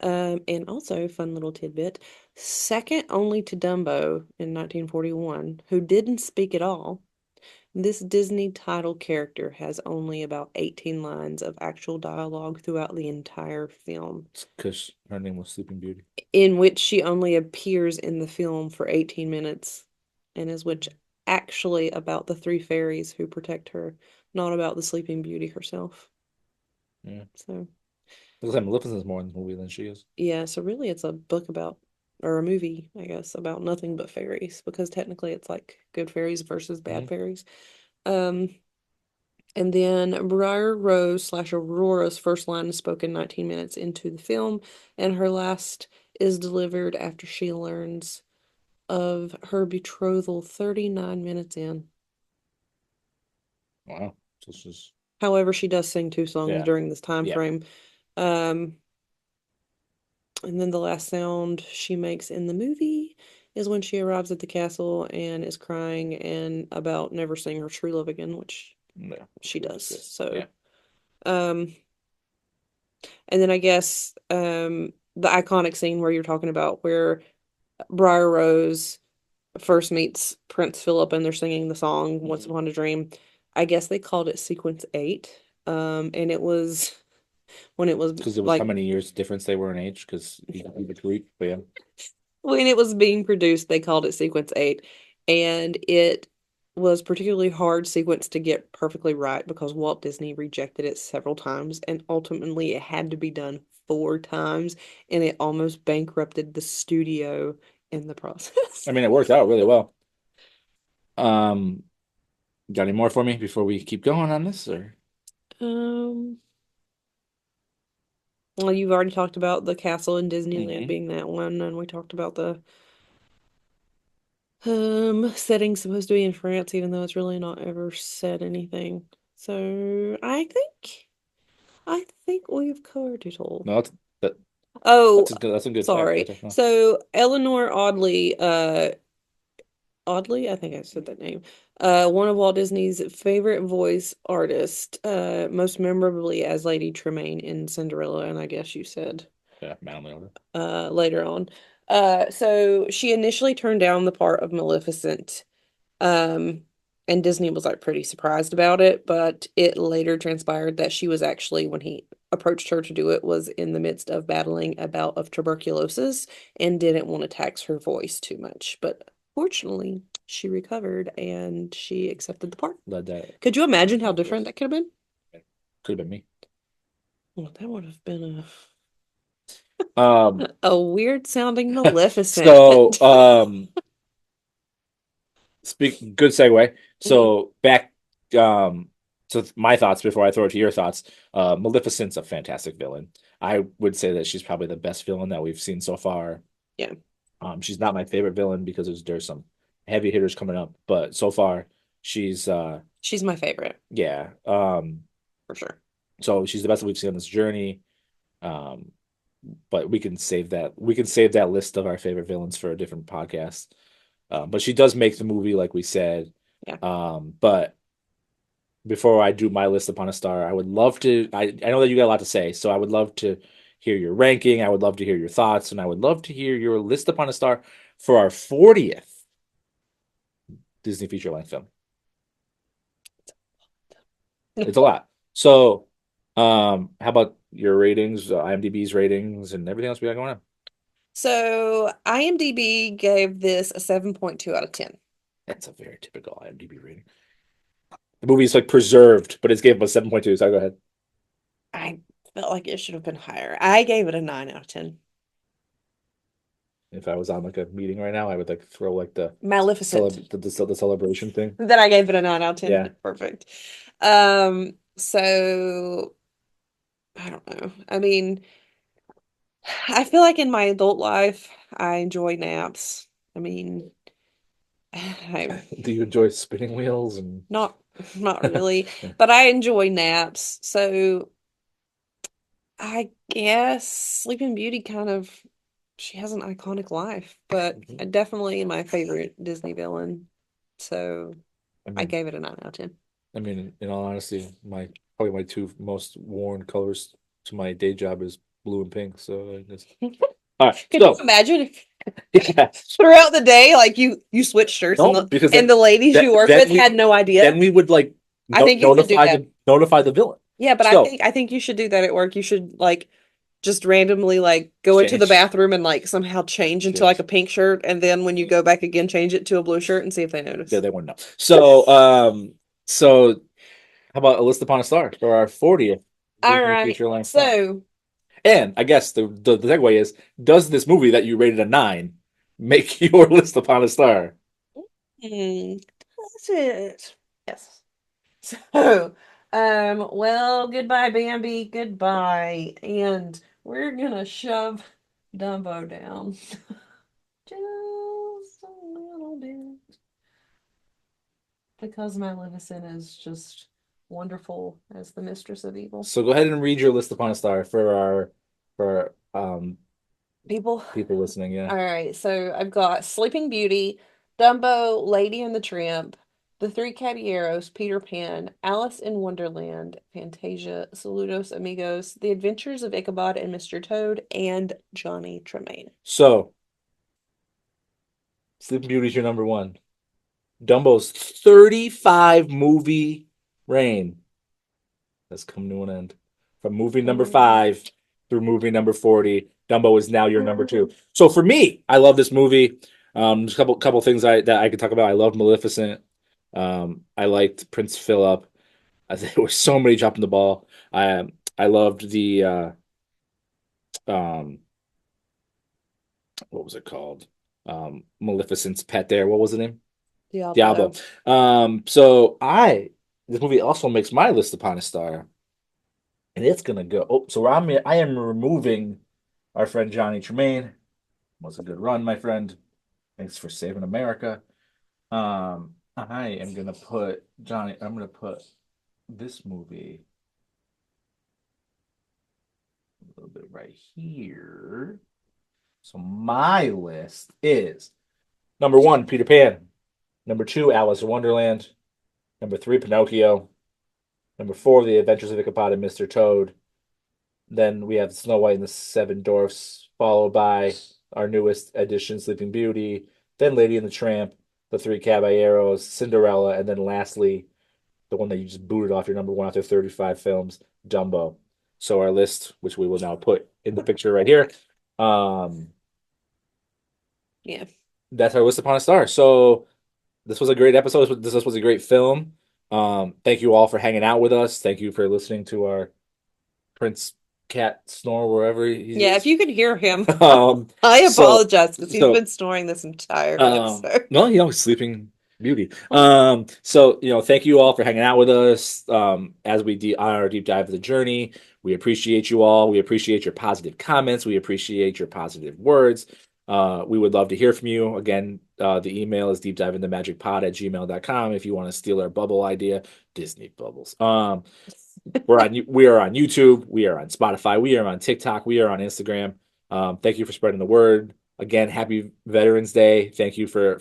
Speaker 2: And also, fun little tidbit, second only to Dumbo in 1941, who didn't speak at all. This Disney title character has only about 18 lines of actual dialogue throughout the entire film,
Speaker 3: Because her name was Sleeping Beauty.
Speaker 2: in which she only appears in the film for 18 minutes, and is which actually about the three fairies who protect her, not about the Sleeping Beauty herself.
Speaker 3: Yeah.
Speaker 2: So,
Speaker 3: Looks like Maleficent's more in the movie than she is.
Speaker 2: yeah, so really it's a book about, or a movie, I guess, about nothing but fairies, because technically it's like good fairies versus bad fairies. Um, And then Briar Rose slash Aurora's first line is spoken 19 minutes into the film, and her last is delivered after she learns of her betrothal 39 minutes in.
Speaker 3: Wow. So she's
Speaker 2: However, she does sing two songs
Speaker 3: Yeah.
Speaker 2: during this time
Speaker 3: Yeah.
Speaker 2: frame. And then the last sound she makes in the movie is when she arrives at the castle and is crying and about never seeing her true love again, which
Speaker 3: yeah.
Speaker 2: she does.
Speaker 3: Yes.
Speaker 2: So,
Speaker 3: Yeah.
Speaker 2: and then I guess the iconic scene where you're talking about where Briar Rose first meets Prince Philip and they're singing the song Once Upon a Dream. I guess they called it Sequence 8. And it was when it was
Speaker 3: Because it was how
Speaker 2: like
Speaker 3: many years difference they were in age? Because he could be the Greek, but yeah.
Speaker 2: when it was being produced, they called it Sequence 8. And it was particularly hard sequence to get perfectly right because Walt Disney rejected it several times, and ultimately it had to be done 4 times, and it almost bankrupted the studio in the process.
Speaker 3: I mean, it worked out really well. Got any more for me before we keep going on this, or
Speaker 2: Um, well, you've already talked about the castle in Disneyland being that one, and we talked about the setting supposed to be in France, even though it's really not ever said anything. So I think we've covered it all.
Speaker 3: No, that
Speaker 2: Oh,
Speaker 3: that's a good fact
Speaker 2: sorry.
Speaker 3: right there. No.
Speaker 2: So Eleanor Audley, I think I said that name. One of Walt Disney's favorite voice artists, most memorably as Lady Tremaine in Cinderella, and I guess you said
Speaker 3: Yeah, Madeline Order.
Speaker 2: later on. So she initially turned down the part of Maleficent. And Disney was like pretty surprised about it, but it later transpired that she was actually, when he approached her to do it, was in the midst of battling a bout of tuberculosis and didn't want to tax her voice too much. But fortunately, she recovered and she accepted the part.
Speaker 3: Led that.
Speaker 2: Could you imagine how different that could have been?
Speaker 3: Could have been me.
Speaker 2: Well, that would have been
Speaker 3: Um,
Speaker 2: a weird sounding Maleficent.
Speaker 3: so good segue. So back to my thoughts before I throw it to your thoughts. Maleficent's a fantastic villain. I would say that she's probably the best villain that we've seen so far.
Speaker 2: Yeah.
Speaker 3: She's not my favorite villain because there's some heavy hitters coming up, but so far she's
Speaker 2: She's my favorite,
Speaker 3: yeah.
Speaker 2: for sure.
Speaker 3: So she's the best that we've seen on this journey. But we can save that. We can save that list of our favorite villains for a different podcast. But she does make the movie, like we said.
Speaker 2: Yeah.
Speaker 3: But before I do my list upon a star, I would love to. I know that you got a lot to say, so I would love to hear your ranking. I would love to hear your thoughts, and I would love to hear your list upon a star for our 40th Disney feature length film. It's a lot. So, how about your ratings, IMDb's ratings, and everything else we got going on?
Speaker 2: So IMDb gave this a 7.2 out of 10.
Speaker 3: That's a very typical IMDb rating. The movie's like preserved, but it's gave us 7.2. So go ahead.
Speaker 2: I felt like it should have been higher. I gave it a 9 out of 10.
Speaker 3: If I was on like a meeting right now, I would like throw like the
Speaker 2: Maleficent.
Speaker 3: the celebration thing.
Speaker 2: Then I gave it a 9 out of 10.
Speaker 3: Yeah.
Speaker 2: Perfect. So I don't know. I mean, I feel like in my adult life, I enjoy naps. I mean,
Speaker 3: Do you enjoy spinning wheels and
Speaker 2: not really, but I enjoy naps. So I guess Sleeping Beauty she has an iconic life, but definitely my favorite Disney villain. So I gave it a 9 out of 10.
Speaker 3: I mean, in all honesty, probably my two most worn colors to my day job is blue and pink. So I guess. All right.
Speaker 2: Could you
Speaker 3: So
Speaker 2: imagine if
Speaker 3: yeah,
Speaker 2: throughout the day, like you switch shirts and
Speaker 3: no,
Speaker 2: the
Speaker 3: because
Speaker 2: and the ladies you work
Speaker 3: then
Speaker 2: with had no idea?
Speaker 3: then we would like
Speaker 2: I think you should do that.
Speaker 3: notify the villain.
Speaker 2: Yeah, but
Speaker 3: So
Speaker 2: I think you should do that at work. You should like just randomly like go into the
Speaker 3: change.
Speaker 2: bathroom and like somehow change into like a pink shirt, and then when you go back again, change it to a blue shirt and see if they notice.
Speaker 3: Yeah, they wouldn't know. So how about A List Upon a Star for our 40th
Speaker 2: All
Speaker 3: Disney
Speaker 2: right.
Speaker 3: feature length?
Speaker 2: So
Speaker 3: And I guess the segue is, does this movie that you rated a 9 make your List Upon a Star?
Speaker 2: that's it. Yes. So, well, goodbye, Bambi. Goodbye. And we're gonna shove Dumbo down. Just a little bit. Because Maleficent is just wonderful as the Mistress of Evil.
Speaker 3: So go ahead and read your List Upon a Star for our
Speaker 2: People.
Speaker 3: people listening.
Speaker 2: All
Speaker 3: Yeah.
Speaker 2: right, so I've got Sleeping Beauty, Dumbo, Lady and the Tramp, The Three Caballeros, Peter Pan, Alice in Wonderland, Fantasia, Saludos Amigos, The Adventures of Ichabod and Mr. Toad, and Johnny Tremaine.
Speaker 3: So Sleeping Beauty is your number 1. Dumbo's 35 movie reign has come to an end. From movie number 5 through movie number 40, Dumbo is now your number 2. So for me, I love this movie. Just a couple things that I could talk about. I love Maleficent. I liked Prince Philip. I think there was so many dropping the ball. I loved the what was it called? Maleficent's pet there. What was the name?
Speaker 2: Diablo.
Speaker 3: So this movie also makes my List Upon a Star. And it's gonna go. Oh, so I am removing our friend Johnny Tremaine. Was a good run, my friend. Thanks for saving America. I am gonna put Johnny. I'm gonna put this movie a little bit right here. So my list is number 1, Peter Pan. Number 2, Alice in Wonderland. Number 3, Pinocchio. Number 4, The Adventures of Ichabod and Mr. Toad. Then we have Snow White and the Seven Dwarfs, followed by our newest addition, Sleeping Beauty. Then Lady and the Tramp, The Three Caballeros, Cinderella, and then lastly, the one that you just booted off your number 1 after 35 films, Dumbo. So our list, which we will now put in the picture right here,
Speaker 2: Yeah.
Speaker 3: that's our List Upon a Star. So this was a great episode. This was a great film. Thank you all for hanging out with us. Thank you for listening to our Prince cat snore wherever he
Speaker 2: Yeah,
Speaker 3: is.
Speaker 2: if you could hear him,
Speaker 3: Um,
Speaker 2: I
Speaker 3: so-
Speaker 2: apologize because he's
Speaker 3: so-
Speaker 2: been snoring this entire episode.
Speaker 3: well, Sleeping Beauty. So thank you all for hanging out with us. As we on our deep dive of the journey, we appreciate you all. We appreciate your positive comments. We appreciate your positive words. We would love to hear from you. Again, the email is deepdiveinthemagicpod@gmail.com if you want to steal our bubble idea, Disney bubbles. We are on YouTube, we are on Spotify, we are on TikTok, we are on Instagram. Thank you for spreading the word. Again, happy Veterans Day. Thank you for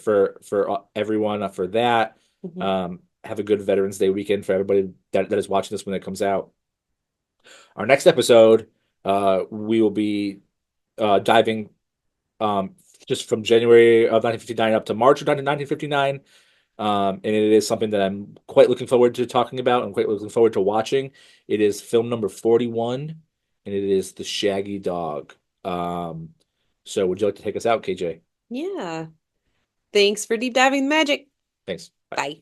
Speaker 3: everyone for that.
Speaker 2: Mhm.
Speaker 3: Have a good Veterans Day weekend for everybody that is watching this when it comes out. Our next episode, we will be diving just from January of 1959 up to March of 1959. And it is something that I'm quite looking forward to talking about and quite looking forward to watching. It is film number 41, and it is The Shaggy Dog. So would you like to take us out, KJ?
Speaker 2: Yeah. Thanks for deep diving the magic.
Speaker 3: Thanks. Bye.
Speaker 2: Bye.